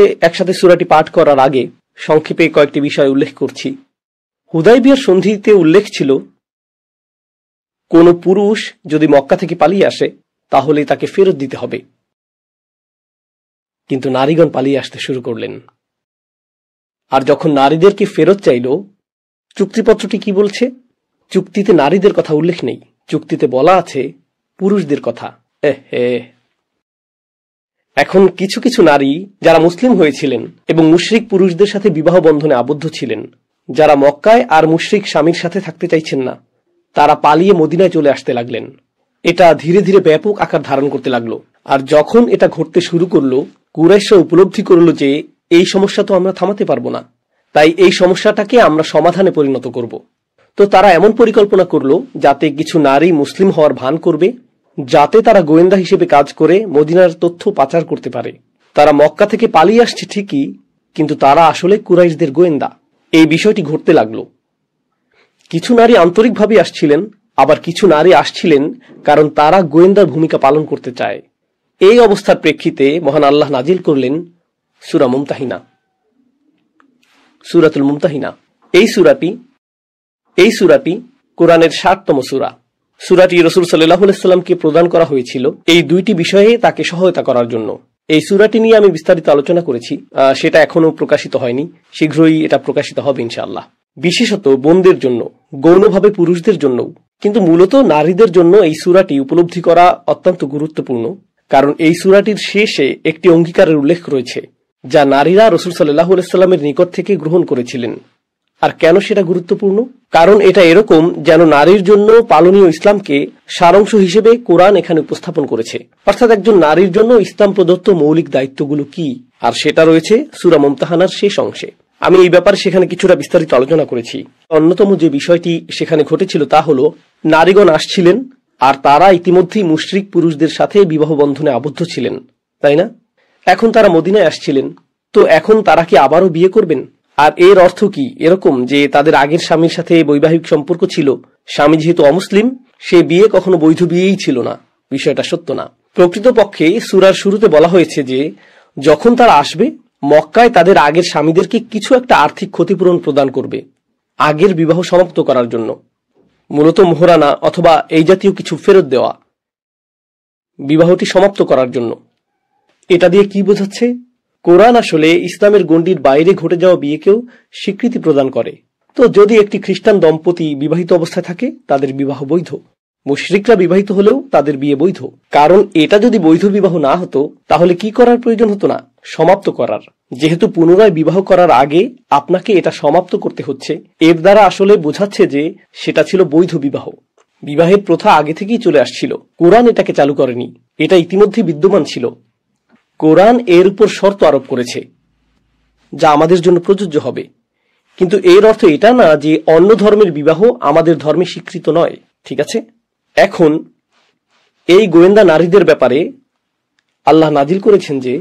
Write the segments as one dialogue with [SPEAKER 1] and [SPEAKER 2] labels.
[SPEAKER 1] সাথে একসাথে সূরাটি পাঠ করার আগে সংক্ষেপে কয়েকটি বিষয় উল্লেখ করছি। হুদাইবিয়ার সন্ধিতে উল্লেখ ছিল, কোন পুরুষ যদি মক্কা থেকে পালিয়ে আসে তাহলে তাকে ফেরত দিতে হবে, কিন্তু নারীগণ পালিয়ে আসতে শুরু করলেন। আর যখন নারীদেরকে ফেরত চাইল, চুক্তিপত্রটি কি বলছে? চুক্তিতে নারীদের কথা উল্লেখ নেই, চুক্তিতে বলা আছে পুরুষদের কথা। এখন কিছু কিছু নারী যারা মুসলিম হয়েছিলেন এবং মুশরিক পুরুষদের সাথে বিবাহ বন্ধনে আবদ্ধ ছিলেন, যারা মক্কায় আর মুশরিক স্বামীর সাথে থাকতে চাইছেন না, তারা পালিয়ে মদিনায় চলে আসতে লাগলেন। এটা ধীরে ধীরে ব্যাপক আকার ধারণ করতে লাগলো। আর যখন এটা ঘটতে শুরু করলো, কুরাইশরা উপলব্ধি করলো যে এই সমস্যা তো আমরা থামাতে পারবো না, তাই এই সমস্যাটাকে আমরা সমাধানে পরিণত করব। তো তারা এমন পরিকল্পনা করলো যাতে কিছু নারী মুসলিম হওয়ার ভান করবে, যাতে তারা গোয়েন্দা হিসেবে কাজ করে মদিনার তথ্য পাচার করতে পারে। তারা মক্কা থেকে পালিয়ে আসছে ঠিকই, কিন্তু তারা আসলে কুরাইশদের গোয়েন্দা। এই বিষয়টি ঘটতে লাগলো। কিছু নারী আন্তরিকভাবে আসছিলেন, আবার কিছু নারী আসছিলেন কারণ তারা গোয়েন্দার ভূমিকা পালন করতে চায়। এই অবস্থার প্রেক্ষিতে মহান আল্লাহ নাজিল করলেন সূরা মুমতাহিনা, সূরাতুল মুমতাহিনা। এই সূরাটি কোরআনের 60তম সূরা। সূরাটি রাসূল সাল্লাল্লাহু আলাইহি ওয়াসাল্লামকে প্রদান করা হয়েছিল এই দুইটি বিষয়ে তাকে সহায়তা করার জন্য। এই সূরাটি নিয়ে আমি বিস্তারিত আলোচনা করেছি, সেটা এখনো প্রকাশিত হয়নি, শীঘ্রই এটা প্রকাশিত হবে ইনশাআল্লাহ। বিশেষত বোনদের জন্য, গৌণভাবে পুরুষদের জন্য, কিন্তু মূলত নারীদের জন্য এই সূরাটি উপলব্ধি করা অত্যন্ত গুরুত্বপূর্ণ। কারণ এই সূরাটির শেষে একটি অঙ্গীকারের উল্লেখ রয়েছে যা নারীরা রাসূল সাল্লাল্লাহু আলাইহি ওয়াসাল্লামের নিকট থেকে গ্রহণ করেছিলেন। আর কেন সেটা গুরুত্বপূর্ণ? কারণ এটা এরকম যেন নারীর জন্য পালনীয় ইসলামকে সারাংশ হিসেবে কোরআন এখানে উপস্থাপন করেছে। অর্থাৎ একজন নারীর জন্য ইসলাম প্রদত্ত মৌলিক দায়িত্বগুলো কি, আর সেটা রয়েছে সূরা মুমতাহানার শেষ অংশে। আমি এই ব্যাপারে সেখানে কিছুটা বিস্তারিত আলোচনা করেছি। অন্যতম যে বিষয়টি সেখানে ঘটেছিল তা হলো, নারীগণ আসছিলেন আর তারা ইতিমধ্যেই মুশরিক পুরুষদের সাথে বিবাহ বন্ধনে আবদ্ধ ছিলেন, তাই না? এখন তারা মদিনায় আসছিলেন, তো এখন তারা কি আবারও বিয়ে করবেন? আর এর অর্থ কি এরকম যে তাদের আগের স্বামীর সাথে বৈবাহিক সম্পর্ক ছিল, স্বামী যেহেতু অমুসলিম, সে বিয়ে কখনো বৈধ বিয়েই ছিল না? বিষয়টা সত্য না। প্রকৃতপক্ষে সূরার শুরুতে বলা হয়েছে যে যখন তারা আসবে, মক্কায় তাদের আগের স্বামীদেরকে কিছু একটা আর্থিক ক্ষতিপূরণ প্রদান করবে আগের বিবাহ সমাপ্ত করার জন্য, মূলত মোহরানা অথবা এই জাতীয় কিছু ফেরত দেওয়া, বিবাহটি সমাপ্ত করার জন্য। এটা দিয়ে কি বোঝাচ্ছে? কোরআন আসলে ইসলামের গণ্ডির বাইরে ঘটে যাওয়া বিয়েকেও স্বীকৃতি প্রদান করে। তো যদি একটি খ্রিস্টান দম্পতি বিবাহিত অবস্থায় থাকে, তাদের বিবাহ বৈধ। মুশরিকরা বিবাহিত হলেও তাদের বিয়ে বৈধ। কারণ এটা যদি বৈধ বিবাহ না হতো, তাহলে কি করার প্রয়োজন হতো না? সমাপ্ত করার। যেহেতু পুনরায় বিবাহ করার আগে আপনাকে এটা সমাপ্ত করতে হচ্ছে, এর দ্বারা আসলে বোঝাচ্ছে যে সেটা ছিল বৈধ বিবাহ। বিবাহের প্রথা আগে থেকেই চলে আসছিল, কোরআন এটাকে চালু করেনি, এটা ইতিমধ্যে বিদ্যমান ছিল। কোরআন এর উপর শর্ত আরোপ করেছে যা আমাদের জন্য প্রযোজ্য হবে, কিন্তু এর অর্থ এটা না যে অন্য ধর্মের বিবাহ আমাদের ধর্মে স্বীকৃত নয়। ঠিক আছে? এখন এই গোয়েন্দা নারীদের ব্যাপারে আল্লাহ নাজিল করেছেন যে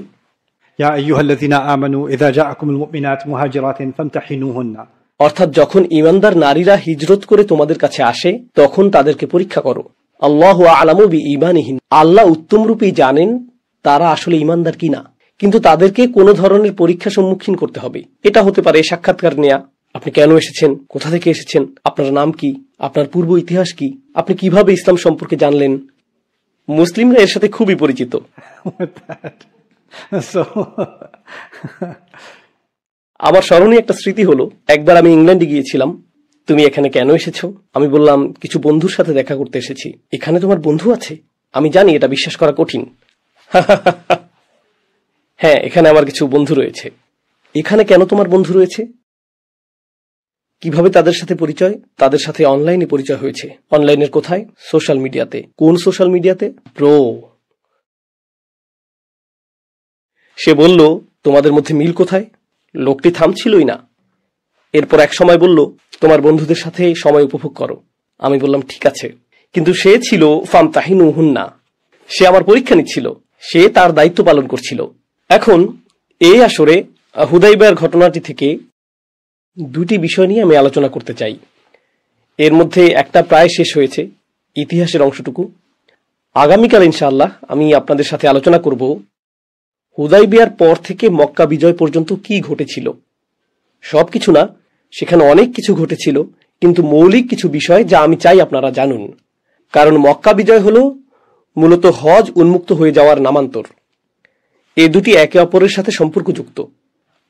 [SPEAKER 2] ইয়া আইয়ুহাল্লাযীনা আমানু ইযা জাআকুমুল মুমিনাতু মুহাজিরাতিন ফামতাহিনুহুন্না,
[SPEAKER 1] অর্থাৎ যখন ঈমানদার নারীরা হিজরত করে তোমাদের কাছে আসে, তখন তাদেরকে পরীক্ষা করো। আল্লাহু আ'লামু বিঈমানিহিন, আল্লাহ উত্তমরূপেই জানেন তারা আসলে ঈমানদার কিনা। কিন্তু তাদেরকে কোনো ধরনের পরীক্ষা সম্মুখীন করতে হবে। এটা হতে পারে সাক্ষাৎকার নেয়া, আপনি কেন এসেছেন, কোথা থেকে এসেছেন, আপনার নাম কি, আপনার পূর্ব ইতিহাস কি, আপনি কিভাবে ইসলাম সম্পর্কে জানলেন। মুসলিমরা এর সাথে খুবই পরিচিত। আমার স্মরণীয় একটা স্মৃতি হলো, একবার আমি ইংল্যান্ডে গিয়েছিলাম। তুমি এখানে কেন এসেছো? আমি বললাম কিছু বন্ধুর সাথে দেখা করতে এসেছি। এখানে তোমার বন্ধু আছে? আমি জানি এটা বিশ্বাস করা কঠিন। হ্যাঁ, এখানে আমার কিছু বন্ধু রয়েছে। এখানে কেন তোমার বন্ধু রয়েছে? কিভাবে তাদের সাথে পরিচয়? তাদের সাথে অনলাইনে পরিচয় হয়েছে। অনলাইনের কোথায়? সোশ্যাল মিডিয়াতে। কোন সোশ্যাল মিডিয়াতে? ব্রো। সে বলল তোমাদের মধ্যে মিল কোথায়? লোকটি থামছিলই না। এরপর এক সময় বলল তোমার বন্ধুদের সাথে সময় উপভোগ করো। আমি বললাম ঠিক আছে, কিন্তু সে ছিল ফামতাহিনুহুন্না, সে আমার পরীক্ষা নিচ্ছিল, সে তার দায়িত্ব পালন করছিল। এখন এই আসরে হুদাইবিয়ার ঘটনাটি থেকে দুটি বিষয় নিয়ে আমি আলোচনা করতে চাই। এর মধ্যে একটা প্রায় শেষ হয়েছে, ইতিহাসের অংশটুকু। আগামীকাল ইনশাআল্লাহ আমি আপনাদের সাথে আলোচনা করব হুদাইবিয়ার পর থেকে মক্কা বিজয় পর্যন্ত কি ঘটেছিল? সবকিছু না, সেখানে অনেক কিছু ঘটেছিল, কিন্তু মৌলিক কিছু বিষয় যা আমি চাই আপনারা জানুন। কারণ মক্কা বিজয় হলো মূলত হজ উন্মুক্ত হয়ে যাওয়ার নামান্তর। এই দুটি একে অপরের সাথে সম্পর্কযুক্ত।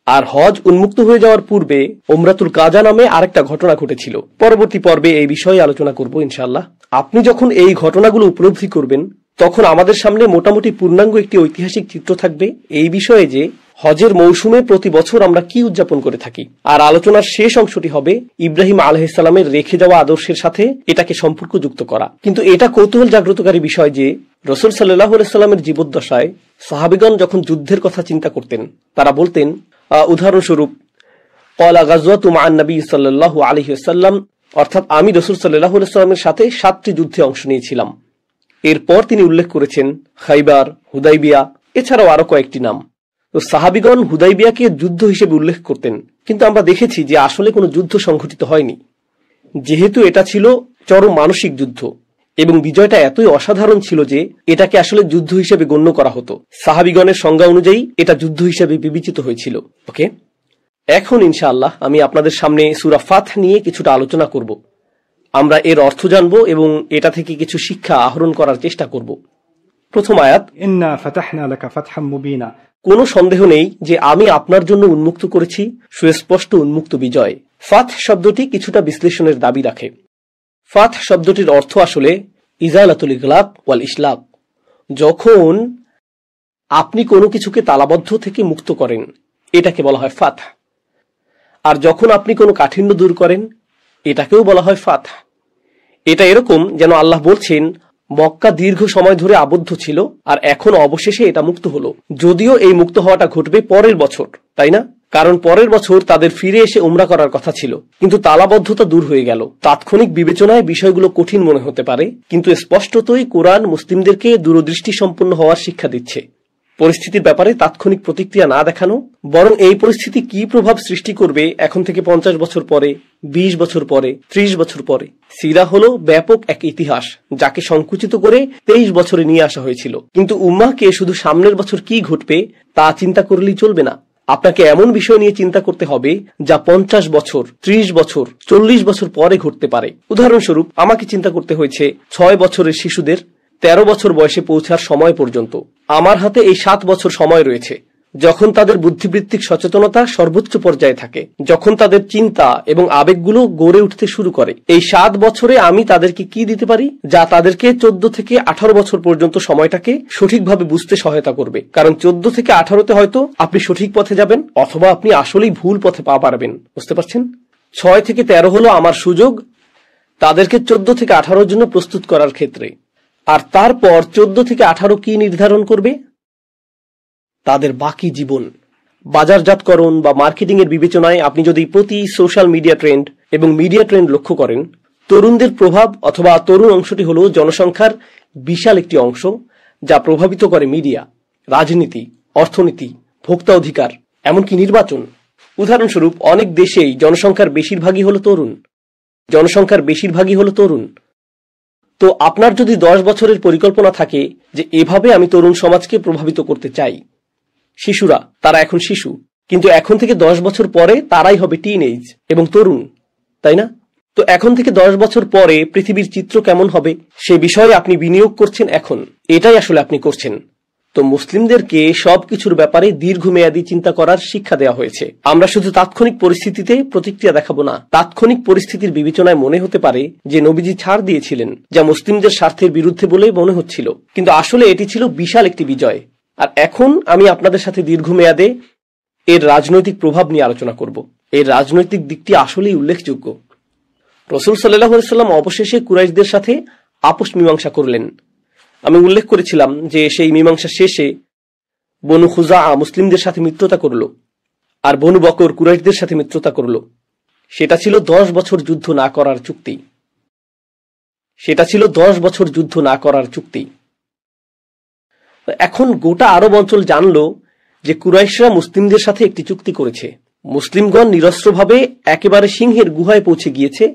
[SPEAKER 1] আর হজ উন্মুক্ত হয়ে যাওয়ার পূর্বে উমরাতুল কাজা নামে আরেকটা ঘটনা ঘটেছিল। পরবর্তী পর্বে এই বিষয়ে আলোচনা করব ইনশাআল্লাহ। আপনি যখন এই ঘটনাগুলো উপলব্ধি করবেন, তখন আমাদের সামনে মোটামুটি পূর্ণাঙ্গ একটি ঐতিহাসিক চিত্র থাকবে এই বিষয়ে যে হজের মৌসুমে প্রতি বছর আমরা কি উদযাপন করে থাকি। আর আলোচনার শেষ অংশটি হবে ইব্রাহিম আলাইহিস সালামের রেখে যাওয়া আদর্শের সাথে এটাকে সম্পর্কযুক্ত করা। কিন্তু এটা কৌতূহল জাগ্রতকারী বিষয় যে রাসূল সাল্লাল্লাহু আলাইহি সাল্লামের জীবদ্দশায় সাহাবীগণ যখন যুদ্ধের কথা চিন্তা করতেন, তারা বলতেন, উদাহরণস্বরূপ, ক্বালা গাযওয়াতু মা'আন নবী সাল্লাল্লাহু আলাইহি ওয়াসাল্লাম, অর্থাৎ আমি রাসূল সাল্লাল্লাহু আলাইহি ওয়াসাল্লামের সাথে 7টি যুদ্ধে অংশ নিয়েছিলাম। এরপর তিনি উল্লেখ করেছেন খাইবার, হুদাইবিয়া, এছাড়াও আরো কয়েকটি নাম। তো সাহাবীগণ হুদাইবিয়াকে যুদ্ধ হিসেবে উল্লেখ করতেন, কিন্তু আমরা দেখেছি যে আসলে কোনো যুদ্ধ সংঘটিত হয়নি, যেহেতু এটা ছিল চরম মানসিক যুদ্ধ এবং বিজয়টা এতই অসাধারণ ছিল যে এটাকে আসলে যুদ্ধ হিসেবে গণ্য করা হতো। সাহাবীগণের সংজ্ঞা অনুযায়ী এটা যুদ্ধ হিসেবে বিবেচিত হয়েছিল। ওকে, এখন ইনশাআল্লাহ আমি আপনাদের সামনে সূরা ফাথ নিয়ে কিছুটা আলোচনা করব। আমরা এর অর্থ জানব এবং এটা থেকে কিছু শিক্ষা আহরণ করার চেষ্টা করব। প্রথম আয়াত,
[SPEAKER 2] ইন্না ফাতাহনা লাকা ফাতহাম মুবিনা।
[SPEAKER 1] কোনো সন্দেহ নেই যে আমি আপনার জন্য উন্মুক্ত করেছি সুস্পষ্ট উন্মুক্ত বিজয়। ফাথ শব্দটি কিছুটা বিশ্লেষণের দাবি রাখে। ফাথ শব্দটির অর্থ আসলে ইজালাতুল ইগলাক ওয়াল ইসলাক। যখন আপনি কোনো কিছুকে তালাবদ্ধ থেকে মুক্ত করেন, এটাকে বলা হয় ফাথ। আর যখন আপনি কোনো কাঠিন্য দূর করেন, এটাকেও বলা হয় ফাথ। এটা এরকম যেন আল্লাহ বলছেন, মক্কা দীর্ঘ সময় ধরে আবদ্ধ ছিল আর এখন অবশেষে এটা মুক্ত হলো। যদিও এই মুক্ত হওয়াটা ঘটবে পরের বছর, তাই না? কারণ পরের বছর তাদের ফিরে এসে উমরা করার কথা ছিল, কিন্তু তালাবদ্ধতা দূর হয়ে গেল। তাৎক্ষণিক বিবেচনায় বিষয়গুলো কঠিন মনে হতে পারে, কিন্তু স্পষ্টতই কোরআন মুসলিমদেরকে দূরদৃষ্টি সম্পন্ন হওয়ার শিক্ষা দিচ্ছে। পরিস্থিতির ব্যাপারে তাৎক্ষণিক প্রতিক্রিয়া না দেখানো, বরং এই পরিস্থিতি কি প্রভাব সৃষ্টি করবে এখন থেকে 50 বছর পরে, 20 বছর পরে, 30 বছর পরে। সিরা হলো ব্যাপক এক ইতিহাস, যাকে সংকুচিত করে 23 বছরে নিয়ে আসা হয়েছিল। কিন্তু উম্মাহকে শুধু সামনের বছর কি ঘটবে তা চিন্তা করলেই চলবে না। আপনাকে এমন বিষয় নিয়ে চিন্তা করতে হবে যা 50 বছর, 30 বছর, 40 বছর পরে ঘটতে পারে। উদাহরণস্বরূপ, আমাকে চিন্তা করতে হয়েছে 6 বছরের শিশুদের 13 বছর বয়সে পৌঁছার সময় পর্যন্ত। আমার হাতে এই 7 বছর সময় রয়েছে, যখন তাদের বুদ্ধিবৃত্তিক সচেতনতা সর্বোচ্চ পর্যায়ে থাকে, যখন তাদের চিন্তা এবং আবেগগুলো গড়ে উঠতে শুরু করে। এই 7 বছরে আমি তাদেরকে কি দিতে পারি যা তাদেরকে 14 থেকে 18 বছর পর্যন্ত সময়টাকে সঠিকভাবে বুঝতে সহায়তা করবে। কারণ 14 থেকে 18তে হয়তো আপনি সঠিক পথে যাবেন, অথবা আপনি আসলেই ভুল পথে পা পারবেন। বুঝতে পারছেন? 6 থেকে 13 হলো আমার সুযোগ তাদেরকে 14 থেকে 18 জন্য প্রস্তুত করার ক্ষেত্রে। আর তারপর 14 থেকে 18 কি নির্ধারণ করবে? তাদের বাকি জীবন। বাজারজাতকরণ বা মার্কেটিং এর বিবেচনায় আপনি যদি প্রতি সোশ্যাল মিডিয়া ট্রেন্ড এবং মিডিয়া ট্রেন্ড লক্ষ্য করেন, তরুণদের প্রভাব অথবা তরুণ অংশটি হলো জনসংখ্যার বিশাল একটি অংশ, যা প্রভাবিত করে মিডিয়া, রাজনীতি, অর্থনীতি, ভোক্তা অধিকার, এমনকি নির্বাচন। উদাহরণস্বরূপ, অনেক দেশেই জনসংখ্যার বেশিরভাগই হলো তরুণ। তো আপনার যদি 10 বছরের পরিকল্পনা থাকে যে এভাবে আমি তরুণ সমাজকে প্রভাবিত করতে চাই, শিশুরা, তারা এখন শিশু, কিন্তু এখন থেকে 10 বছর পরে তারাই হবে টিনএজ এবং তরুণ, তাই না? তো এখন থেকে 10 বছর পরে পৃথিবীর চিত্র কেমন হবে সে বিষয়ে আপনি বিনিয়োগ করছেন এখন, এটাই আসলে আপনি করছেন। তো মুসলিমদেরকে সবকিছুর ব্যাপারে দীর্ঘমেয়াদী চিন্তা করার শিক্ষা দেওয়া হয়েছে। আমরা শুধু তাৎক্ষণিক পরিস্থিতিতে প্রতিক্রিয়া দেখাবো না। তাৎক্ষণিক পরিস্থিতির বিবেচনায় মনে হতে পারে যে নবীজি ছাড় দিয়েছিলেন, যা মুসলিমদের স্বার্থের বিরুদ্ধে বলে মনে হচ্ছিল, কিন্তু আসলে এটি ছিল বিশাল একটি বিজয়। আর এখন আমি আপনাদের সাথে দীর্ঘমেয়াদে এর রাজনৈতিক প্রভাব নিয়ে আলোচনা করব। এর রাজনৈতিক দিকটি আসলেই উল্লেখযোগ্য। রাসূল সাল্লাল্লাহু আলাইহি ওয়াসাল্লাম অবশেষে কুরাইশদের সাথে আপোষ মীমাংসা করলেন। আমি উল্লেখ করেছিলাম যে সেই মীমাংসা শেষে বনু খুজাআ মুসলিমদের সাথে মিত্রতা করল, আর বনু বকর কুরাইশদের সাথে মিত্রতা করল। সেটা ছিল 10 বছর যুদ্ধ না করার চুক্তি। এখন গোটা আরব অঞ্চল জানল যে কুরাইশরা মুসলিমদের সাথে একটি চুক্তি করেছে। মুসলিমগণ নিরস্ত্রভাবে একেবারে সিংহের গুহায় পৌঁছে গিয়েছে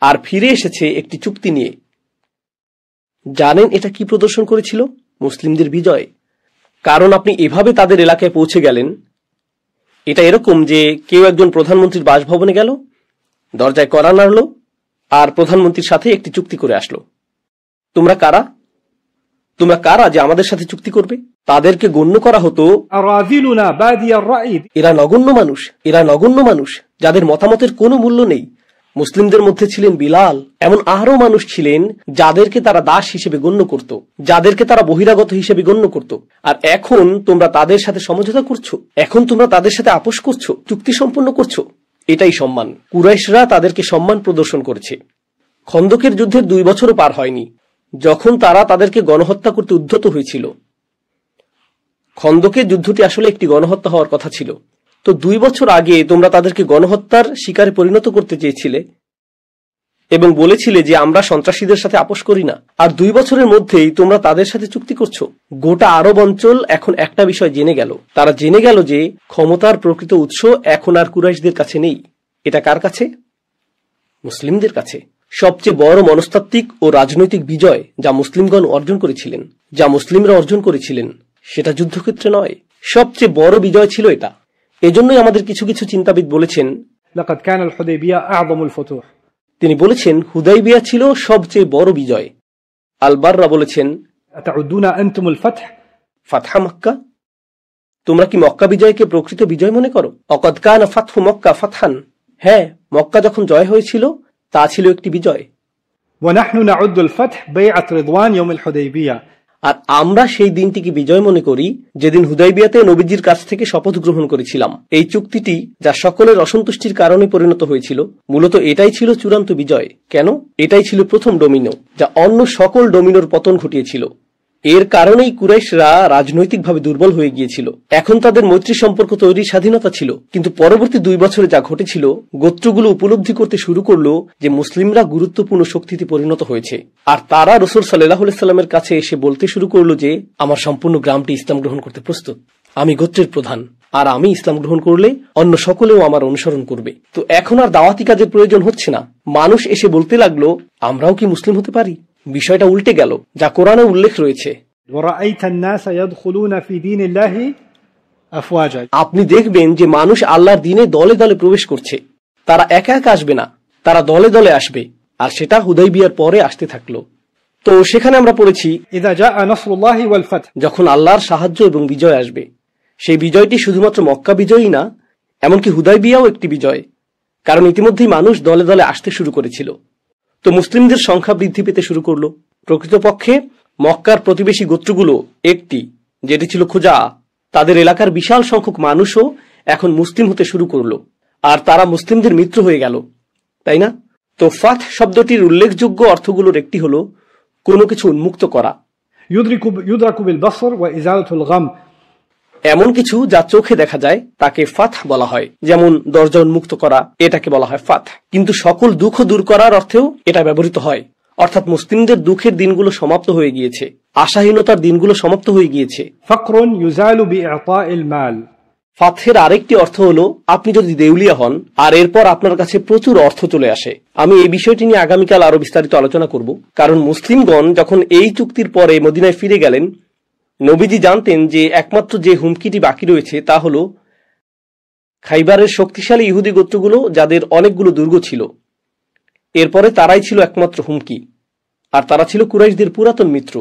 [SPEAKER 1] আর ফিরে এসেছে একটি চুক্তি নিয়ে। জানেন এটা কি প্রদর্শন করেছিল? মুসলিমদের বিজয়। কারণ আপনি এভাবে তাদের এলাকায় পৌঁছে গেলেন। এটা এরকম যে কেউ একজন প্রধানমন্ত্রীর বাসভবনে গেল, দরজায় কড়া নাড়ল, আর প্রধানমন্ত্রীর সাথে একটি চুক্তি করে আসলো। তোমরা কারা যে আমাদের সাথে চুক্তি করবে? তাদেরকে গণ্য করা হতো
[SPEAKER 2] أراذلنا بادي الرأي
[SPEAKER 1] এরা নগণ্য মানুষ যাদের মতামতের কোনো মূল্য নেই। মুসলিমদের মধ্যে ছিলেন বিলাল, এমন আরো মানুষ ছিলেন যাদেরকে তারা দাস হিসেবে গণ্য করত, যাদেরকে তারা বহিরাগত হিসেবে গণ্য করত। আর এখন তোমরা তাদের সাথে সমঝোতা করছো, এখন তোমরা তাদের সাথে আপোষ করছো, চুক্তি সম্পন্ন করছো। এটাই সম্মান। কুরাইশরা তাদেরকে সম্মান প্রদর্শন করেছে। খন্দকের যুদ্ধের 2 বছরও পার হয়নি যখন তারা তাদেরকে গণহত্যা করতে উদ্যত হয়েছিল। খন্দকের যুদ্ধটি আসলে একটি গণহত্যা হওয়ার কথা ছিল। তো 2 বছর আগে তোমরা তাদেরকে গণহত্যার শিকারে পরিণত করতে চেয়েছিলে এবং বলেছিলে যে আমরা সন্ত্রাসীদের সাথে আপোষ করি না। আর 2 বছরের মধ্যেই তোমরা তাদের সাথে চুক্তি করছো। গোটা আরব অঞ্চল এখন একটা বিষয় জেনে গেল। তারা জেনে গেল যে ক্ষমতার প্রকৃত উৎস এখন আর কুরাইশদের কাছে নেই। এটা কার কাছে? মুসলিমদের কাছে। সবচেয়ে বড় মনস্তাত্ত্বিক ও রাজনৈতিক বিজয় যা মুসলিমগণ অর্জন করেছিলেন, যা মুসলিমরা অর্জন করেছিলেন, সেটা যুদ্ধক্ষেত্রে নয়, সবচেয়ে বড় বিজয় ছিল এটা। এজন্যই আমাদের কিছু কিছু চিন্তাবিদ বলেছেন,
[SPEAKER 2] لقد كان الحديبية أعظم الفتوح।
[SPEAKER 1] তিনি বলেছেন হুদাইবিয়া ছিল সবচেয়ে বড় বিজয়। আল বাররা বলেছেন,
[SPEAKER 2] أتعدون أنتم الفتح؟
[SPEAKER 1] ফাতহা মক্কা, তোমরা কি মক্কা বিজয়কে প্রকৃত বিজয় মনে করো? অকদ কানা ফাতহু মক্কা ফাতহান, হ্যাঁ, মক্কা যখন জয় হয়েছিল তা ছিল একটি বিজয়।
[SPEAKER 2] ونحن نعد الفتح بيعة رضوان يوم الحديبية।
[SPEAKER 1] আর আমরা সেই দিনটিকে বিজয় মনে করি যেদিন হুদাইবিয়াতে নবীজির কাছ থেকে শপথ গ্রহণ করেছিলাম। এই চুক্তিটি যা সকলের অসন্তুষ্টির কারণে পরিণত হয়েছিল, মূলত এটাই ছিল চূড়ান্ত বিজয়। কেন? এটাই ছিল প্রথম ডোমিনো যা অন্য সকল ডোমিনোর পতন ঘটিয়েছিল। এর কারণেই কুরাইশরা রাজনৈতিকভাবে দুর্বল হয়ে গিয়েছিল। এখন তাদের মৈত্রী সম্পর্ক তৈরির স্বাধীনতা ছিল, কিন্তু পরবর্তী 2 বছরে যা ঘটেছিল, গোত্রগুলো উপলব্ধি করতে শুরু করলো যে মুসলিমরা গুরুত্বপূর্ণ শক্তিতে পরিণত হয়েছে। আর তারা রাসূল সাল্লাল্লাহু আলাইহি সাল্লামের কাছে এসে বলতে শুরু করলো যে আমার সম্পূর্ণ গ্রামটি ইসলাম গ্রহণ করতে প্রস্তুত, আমি গোত্রের প্রধান, আর আমি ইসলাম গ্রহণ করলে অন্য সকলেও আমার অনুসরণ করবে। তো এখন আর দাওয়াতি কাজের প্রয়োজন হচ্ছে না। মানুষ এসে বলতে লাগলো আমরাও কি মুসলিম হতে পারি? বিষয়টা উল্টে গেল, যা কোরআনে উল্লেখ রয়েছে।
[SPEAKER 2] ورأيت الناس يدخلون في دين الله أفواجا।
[SPEAKER 1] আপনি দেখবেন যে মানুষ আল্লাহর দ্বীনে দলে দলে প্রবেশ করছে। তারা একা একা আসবে না, তারা দলে দলে আসবে। আর সেটা হুদাইবিয়ার পরে আসতে থাকলো। তো সেখানে আমরা পড়েছি,
[SPEAKER 2] إذا جاء نصر الله والفتح।
[SPEAKER 1] যখন আল্লাহর সাহায্য এবং বিজয় আসবে। সেই বিজয়টি শুধুমাত্র মক্কা বিজয়ই না, এমনকি হুদাইবিয়াও একটি বিজয়, কারণ ইতিমধ্যেই মানুষ দলে দলে আসতে শুরু করেছিল। তো মুসলিমদের সংখ্যা বৃদ্ধি পেতে শুরু করলো। প্রকৃতপক্ষে মক্কার প্রতিবেশী গোত্রগুলো একটি, যেটি ছিল খুজা, তাদের এলাকার বিশাল সংখ্যক মানুষও এখন মুসলিম হতে শুরু করলো, আর তারা মুসলিমদের মিত্র হয়ে গেল, তাই না? তো ফাত শব্দটির উল্লেখযোগ্য অর্থগুলোর একটি হলো কোনো কিছু উন্মুক্ত করা,
[SPEAKER 2] يدرك بالبصر وإزالة الغم।
[SPEAKER 1] এমন কিছু যা চোখে দেখা যায় তাকে ফাত বলা হয়। যেমন দরজা উন্মুক্ত করা, এটাকে বলা হয় ফাত। কিন্তু সকল দুঃখ দূর করার অর্থেও এটা ব্যবহৃত হয়। অর্থাৎ মুসলিমদের দুঃখের দিনগুলো সমাপ্ত হয়ে গিয়েছে, আশাহীনতার দিনগুলো সমাপ্ত হয়ে গিয়েছে।
[SPEAKER 2] فقر يزال بإعطاء المال।
[SPEAKER 1] ফাতহের আরেকটি অর্থ হলো আপনি যদি দেউলিয়া হন আর এরপর আপনার কাছে প্রচুর অর্থ চলে আসে। আমি এই বিষয়টি নিয়ে আগামীকাল আরো বিস্তারিত আলোচনা করব, কারণ মুসলিমগণ যখন এই চুক্তির পরে মদিনায় ফিরে গেলেন, নবীজি জানতেন যে একমাত্র যে হুমকিটি বাকি রয়েছে তা হলো খাইবারের শক্তিশালী ইহুদি গোত্রগুলো, যাদের অনেকগুলো দুর্গ ছিল। এরপরে তারাই ছিল একমাত্র হুমকি, আর তারা ছিল কুরাইশদের পুরাতন মিত্র।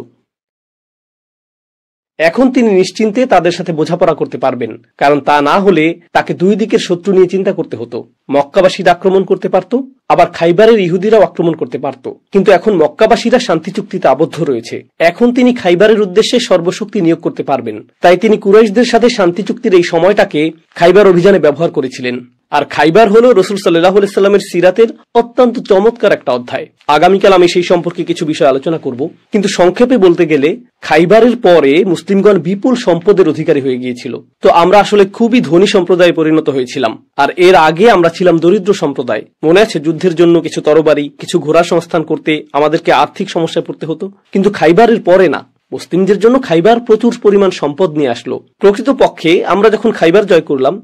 [SPEAKER 1] এখন তিনি নিশ্চিন্তে তাদের সাথে বোঝাপড়া করতে পারবেন, কারণ তা না হলে তাকে 2 দিকের শত্রু নিয়ে চিন্তা করতে হতো। মক্কাবাসীরা আক্রমণ করতে পারত, আবার খাইবারের ইহুদিরাও আক্রমণ করতে পারত। কিন্তু এখন মক্কাবাসীরা শান্তি চুক্তিতে আবদ্ধ রয়েছে। এখন তিনি খাইবারের উদ্দেশ্যে সর্বশক্তি নিয়োগ করতে পারবেন। তাই তিনি কুরাইশদের সাথে শান্তি চুক্তির এই সময়টাকে খাইবার অভিযানে ব্যবহার করেছিলেন। আর খাইবার হলো রাসূল সাল্লাল্লাহু আলাইহি সাল্লামের সিরাতের অত্যন্ত চমৎকার একটা অধ্যায়। আগামীকাল আমি সেই সম্পর্কে কিছু বিষয় আলোচনা করব, কিন্তু সংক্ষেপে বলতে গেলে খাইবারের পরে মুসলিমগণ বিপুল সম্পদের অধিকারী হয়ে গিয়েছিল। তো আমরা আসলে খুবই ধনী সম্প্রদায়ে পরিণত হয়েছিলাম, আর এর আগে আমরা ছিলাম দরিদ্র সম্প্রদায়। মনে আছে, যুদ্ধের জন্য কিছু তরবারি, কিছু ঘোড়া সংস্থান করতে আমাদেরকে আর্থিক সমস্যায় পড়তে হতো। কিন্তু খাইবারের পরে না, মুসলিমদের জন্য খাইবার প্রচুর পরিমাণ সম্পদ নিয়ে আসলো। প্রকৃতপক্ষে আমরা যখন খাইবার জয় করলাম,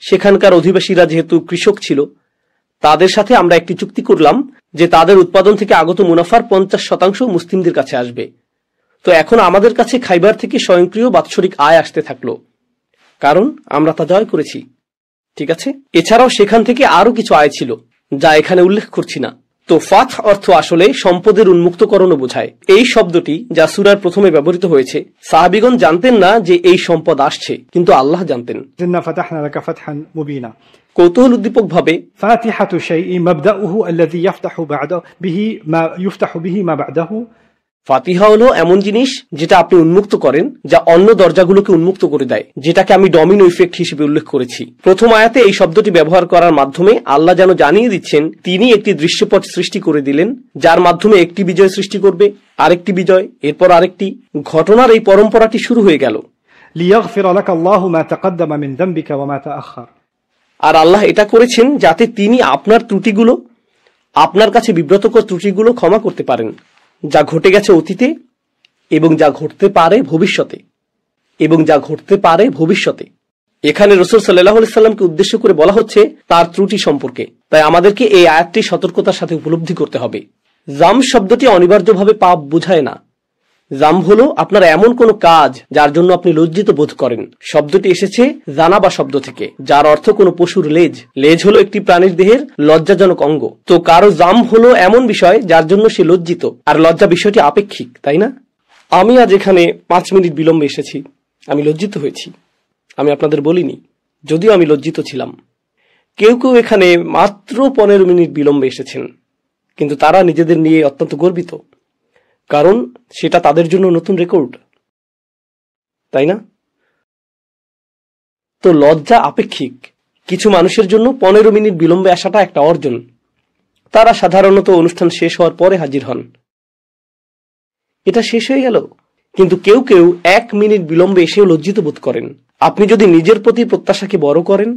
[SPEAKER 1] সেখানকার অধিবাসীরা যেহেতু কৃষক ছিল, তাদের সাথে আমরা একটি চুক্তি করলাম যে তাদের উৎপাদন থেকে আগত মুনাফার 50% মুসলিমদের কাছে আসবে। তো এখন আমাদের কাছে খাইবার থেকে স্বয়ংক্রিয় বাৎসরিক আয় আসতে থাকলো, কারণ আমরা তা জয় করেছি। ঠিক আছে, এছাড়াও সেখান থেকে আরো কিছু আয় ছিল যা এখানে উল্লেখ করছি না। তো ফাথ অর্থ আসলে সম্পদের উন্মুক্তকরণও বোঝায়। এই শব্দটি যা সূরার প্রথমে ব্যবহৃত হয়েছে, সাহাবীগণ জানতেন না যে এই সম্পদ আসছে, কিন্তু আল্লাহ জানতেন।
[SPEAKER 2] إنا فتحنا لك فتحا مبينا
[SPEAKER 1] কৌতূহল উদ্দীপক ভাবে
[SPEAKER 2] فاتحة شيء مبدأه الذي يفتح به ما بعده।
[SPEAKER 1] ফাতিহা হলো এমন জিনিস যেটা আপনি উন্মুক্ত করেন, যা অন্য দরজাগুলোকে উন্মুক্ত করে দেয়, যেটাকে আমি ডমিনো ইফেক্ট হিসেবে উল্লেখ করেছি। প্রথম আয়াতে এই শব্দটি ব্যবহার করার মাধ্যমে আল্লাহ যেন জানিয়ে দিচ্ছেন তিনি একটি দৃশ্যপট সৃষ্টি করে দিলেন, যার মাধ্যমে একটি বিজয় সৃষ্টি করবে, আরেকটি বিজয়, এরপর আরেকটি। ঘটনার এই পরম্পরাটি শুরু হয়ে গেল।
[SPEAKER 2] ليغفر لك الله ما تقدم من ذنبك وما تأخر।
[SPEAKER 1] আর আল্লাহ এটা করেছেন যাতে তিনি আপনার ত্রুটিগুলো, আপনার কাছে বিব্রতকর ত্রুটিগুলো ক্ষমা করতে পারেন, যা ঘটে গেছে অতীতে এবং যা ঘটতে পারে ভবিষ্যতে। এখানে রাসূল সাল্লাল্লাহু আলাইহি সাল্লামকে উদ্দেশ্য করে বলা হচ্ছে তার ত্রুটি সম্পর্কে। তাই আমাদেরকে এই আয়াতটি সতর্কতার সাথে উপলব্ধি করতে হবে। জাম শব্দটি অনিবার্যভাবে পাপ বোঝায় না। জাম হলো আপনার এমন কোনো কাজ যার জন্য আপনি লজ্জিত বোধ করেন। শব্দটি এসেছে জানাবা শব্দ থেকে, যার অর্থ কোনো পশুর লেজ। লেজ হলো একটি প্রাণীর দেহের লজ্জাজনক অঙ্গ। তো কারো জাম হলো এমন বিষয় যার জন্য সে লজ্জিত, আর লজ্জা বিষয়টি আপেক্ষিক, তাই না? আমি আজ এখানে 5 মিনিট বিলম্বে এসেছি, আমি লজ্জিত হয়েছি। আমি আপনাদের বলিনি, যদিও আমি লজ্জিত ছিলাম। কেউ কেউ এখানে মাত্র 15 মিনিট বিলম্বে এসেছেন, কিন্তু তারা নিজেদের নিয়ে অত্যন্ত গর্বিত, কারণ সেটা তাদের জন্য নতুন রেকর্ড, তাই না? তো লজ্জা আপেক্ষিক। কিছু মানুষের জন্য 15 মিনিট বিলম্বে আসাটা একটা অর্জন। তারা সাধারণত অনুষ্ঠান শেষ হওয়ার পরে হাজির হন। এটা শেষ হয়ে গেল, কিন্তু কেউ কেউ 1 মিনিট বিলম্বে এসেও লজ্জিত বোধ করেন। আপনি যদি নিজের প্রতি প্রত্যাশাকে বড় করেন,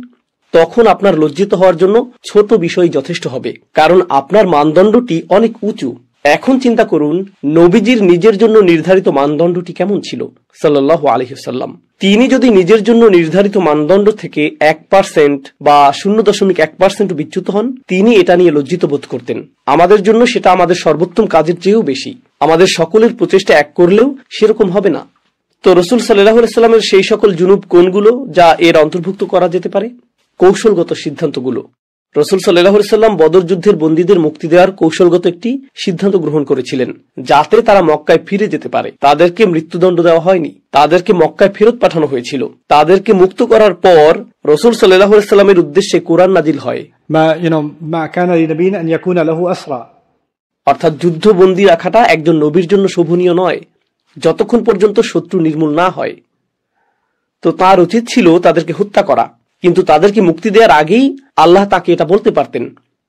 [SPEAKER 1] তখন আপনার লজ্জিত হওয়ার জন্য ছোট বিষয় যথেষ্ট হবে, কারণ আপনার মানদণ্ডটি অনেক উঁচু। এখন চিন্তা করুন, নবীজির নিজের জন্য নির্ধারিত মানদণ্ডটি কেমন ছিল সাল্লাল্লাহু আলাইহি ওয়াসাল্লাম। তিনি যদি নিজের জন্য নির্ধারিত মানদণ্ড থেকে 1% বা 0.1% বিচ্যুত হন, তিনি এটা নিয়ে লজ্জিত বোধ করতেন। আমাদের জন্য সেটা আমাদের সর্বোত্তম কাজের চেয়েও বেশি। আমাদের সকলের প্রচেষ্টা এক করলেও সেরকম হবে না। তো রাসূল সাল্লাল্লাহু আলাইহি ওয়াসাল্লামের সেই সকল জুনুব কোনগুলো যা এর অন্তর্ভুক্ত করা যেতে পারে? কৌশলগত সিদ্ধান্তগুলো। রাসূল সাল্লাল্লাহু আলাইহি ওয়াসাল্লাম বদর যুদ্ধের বন্দীদের মুক্তি দেওয়ার কৌশলগত একটি সিদ্ধান্ত গ্রহণ করেছিলেন, যাতে তারা মক্কায় ফিরে যেতে পারে। তাদেরকে মৃত্যুদণ্ড দেওয়া হয়নি, তাদেরকে মক্কায় ফেরত পাঠানো হয়েছিল। তাদেরকে মুক্ত করার পর রাসূল সাল্লাল্লাহু আলাইহি ওয়াসাল্লামের উদ্দেশ্যে কোরআন নাজিল হয়।
[SPEAKER 2] মা কানা লিনাবিয়্যিন আন ইয়াকুনা লাহু আসরা।
[SPEAKER 1] অর্থাৎ যুদ্ধবন্দী রাখাটা একজন নবীর জন্য শোভনীয় নয়, যতক্ষণ পর্যন্ত শত্রু নির্মূল না হয়। তো তার উচিত ছিল তাদেরকে হত্যা করা, কিন্তু তাদেরকে মুক্তি দেওয়ার আগেই আল্লাহ তাকে এটা বলতে পারতেন।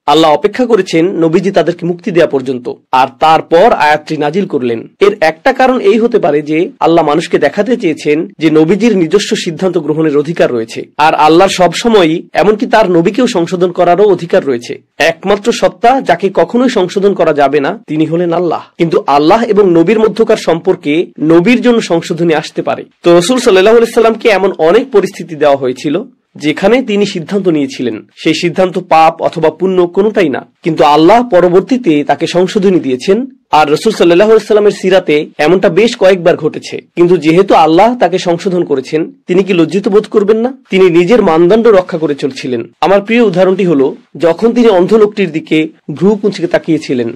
[SPEAKER 1] আল্লাহ অপেক্ষা করেছেন নবীজি তাদেরকে মুক্তি দেওয়া পর্যন্ত, আর তারপর আয়াতটি নাজিল করলেন। এর একটা কারণ এই হতে পারে যে আল্লাহ মানুষকে দেখাতে চেয়েছেন যে নবীজির নিজস্ব সিদ্ধান্ত গ্রহণের অধিকার রয়েছে, আর আল্লাহর সবসময়ই, এমনকি তার নবীকেও সংশোধন করারও অধিকার রয়েছে। একমাত্র সত্তা যাকে কখনোই সংশোধন করা যাবে না, তিনি হলেন আল্লাহ। কিন্তু আল্লাহ এবং নবীর মধ্যকার সম্পর্কে নবীর জন্য সংশোধনী আসতে পারে। তো রাসূল সাল্লাল্লাহু আলাইহি সাল্লামকে এমন অনেক পরিস্থিতি দেওয়া হয়েছিল যেখানে তিনি সিদ্ধান্ত নিয়েছিলেন। সেই সিদ্ধান্ত পাপ অথবা পুণ্য কোনোটাই না, কিন্তু আল্লাহ পরবর্তীতে তাকে সংশোধনী দিয়েছেন। আর রাসূল সাল্লাল্লাহু আলাইহি সাল্লামের সিরাতে এমনটা বেশ কয়েকবার ঘটেছে। কিন্তু যেহেতু আল্লাহ তাকে সংশোধন করেছেন, তিনি কি লজ্জিত বোধ করবেন না? তিনি নিজের মানদণ্ড রক্ষা করে চলছিলেন। আমার প্রিয় উদাহরণটি হলো যখন তিনি অন্ধ লোকটির দিকে ভ্রু কুঁচকে তাকিয়েছিলেন।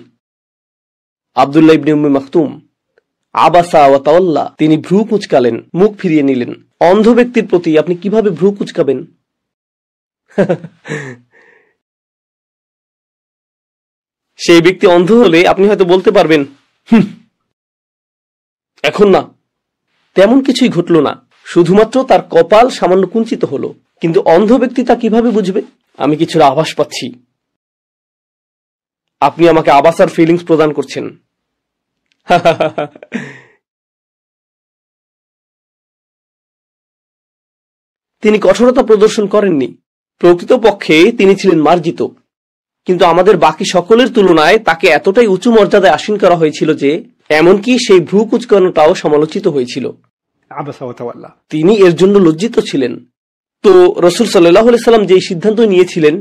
[SPEAKER 1] আব্দুল্লাহ ইবনে উম্মে মাকতুম, আবাসা ওয়া তাওয়াল্লা, তিনি ভ্রু কুঁচকালেন, মুখ ফিরিয়ে নিলেন। অন্ধ ব্যক্তির প্রতি আপনি কিভাবে ভ্রু কুঁচকাবেন? সেই ব্যক্তি অন্ধ হলে আপনি হয়তো বলতে পারবেন, এখন না, তেমন কিছুই ঘটল না, শুধুমাত্র তার কপাল সামান্য কুঞ্চিত হলো। কিন্তু অন্ধ ব্যক্তি তা কিভাবে বুঝবে? আমি কিছুটা আভাস পাচ্ছি। আপনি আমাকে আবাসার ফিলিংস প্রদান করছেন। তিনি কঠোরতা প্রদর্শন করেননি, প্রকৃতপক্ষে তিনি ছিলেন মার্জিত। কিন্তু আমাদের বাকি সকলের তুলনায় তাকে এতটাই উঁচু মর্যাদায় আসীন করা হয়েছিল যে এমনকি সেই ভ্রু কুঁচকানোটাও সমালোচিত হয়েছিল। তিনি এর জন্য লজ্জিত ছিলেন। তো রাসূল সাল্লাল্লাহু আলাইহি সাল্লাম যে সিদ্ধান্ত নিয়েছিলেন,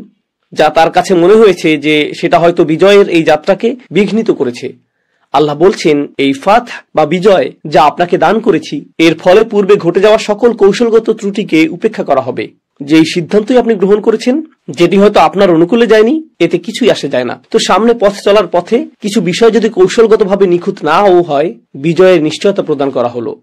[SPEAKER 1] যা তার কাছে মনে হয়েছে যে সেটা হয়তো বিজয়ের এই যাত্রাকে বিঘ্নিত করেছে, আল্লাহ বলছেন, এই ফাত বা বিজয় যা আপনাকে দান করেছি, এর ফলে পূর্বে ঘটে যাওয়া সকল কৌশলগত ত্রুটিকে উপেক্ষা করা হবে। যেই সিদ্ধান্তই আপনি গ্রহণ করেছেন, যেটি হয়তো আপনার অনুকূলে যায়নি, এতে কিছুই আসে যায় না। তো সামনে পথ চলার পথে কিছু বিষয় যদি কৌশলগতভাবে নিখুঁত নাও হয়, বিজয়ের নিশ্চয়তা প্রদান করা হলো।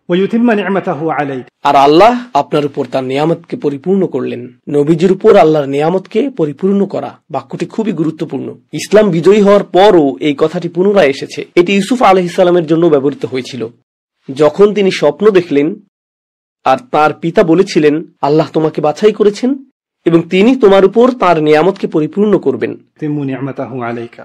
[SPEAKER 2] ويتم نعمته عليك।
[SPEAKER 1] আর আল্লাহ আপনার উপর তার নিয়ামতকে পরিপূর্ণ করলেন। নবীজির উপর আল্লাহর নিয়ামতকে পরিপূর্ণ করা বাক্যটি খুবই গুরুত্বপূর্ণ। ইসলাম বিজয়ী হওয়ার পরও এই কথাটি পুনরায় এসেছে। এটি ইউসুফ আলাইহিস সালামের জন্য ব্যবহৃত হয়েছিল। যখন তিনি স্বপ্ন দেখলেন আর তার পিতা বলেছিলেন, আল্লাহ তোমাকে বাছাই করেছেন এবং তিনি তোমার উপর তার নিয়ামতকে পরিপূর্ণ করবেন।
[SPEAKER 2] يتم نعمته عليك।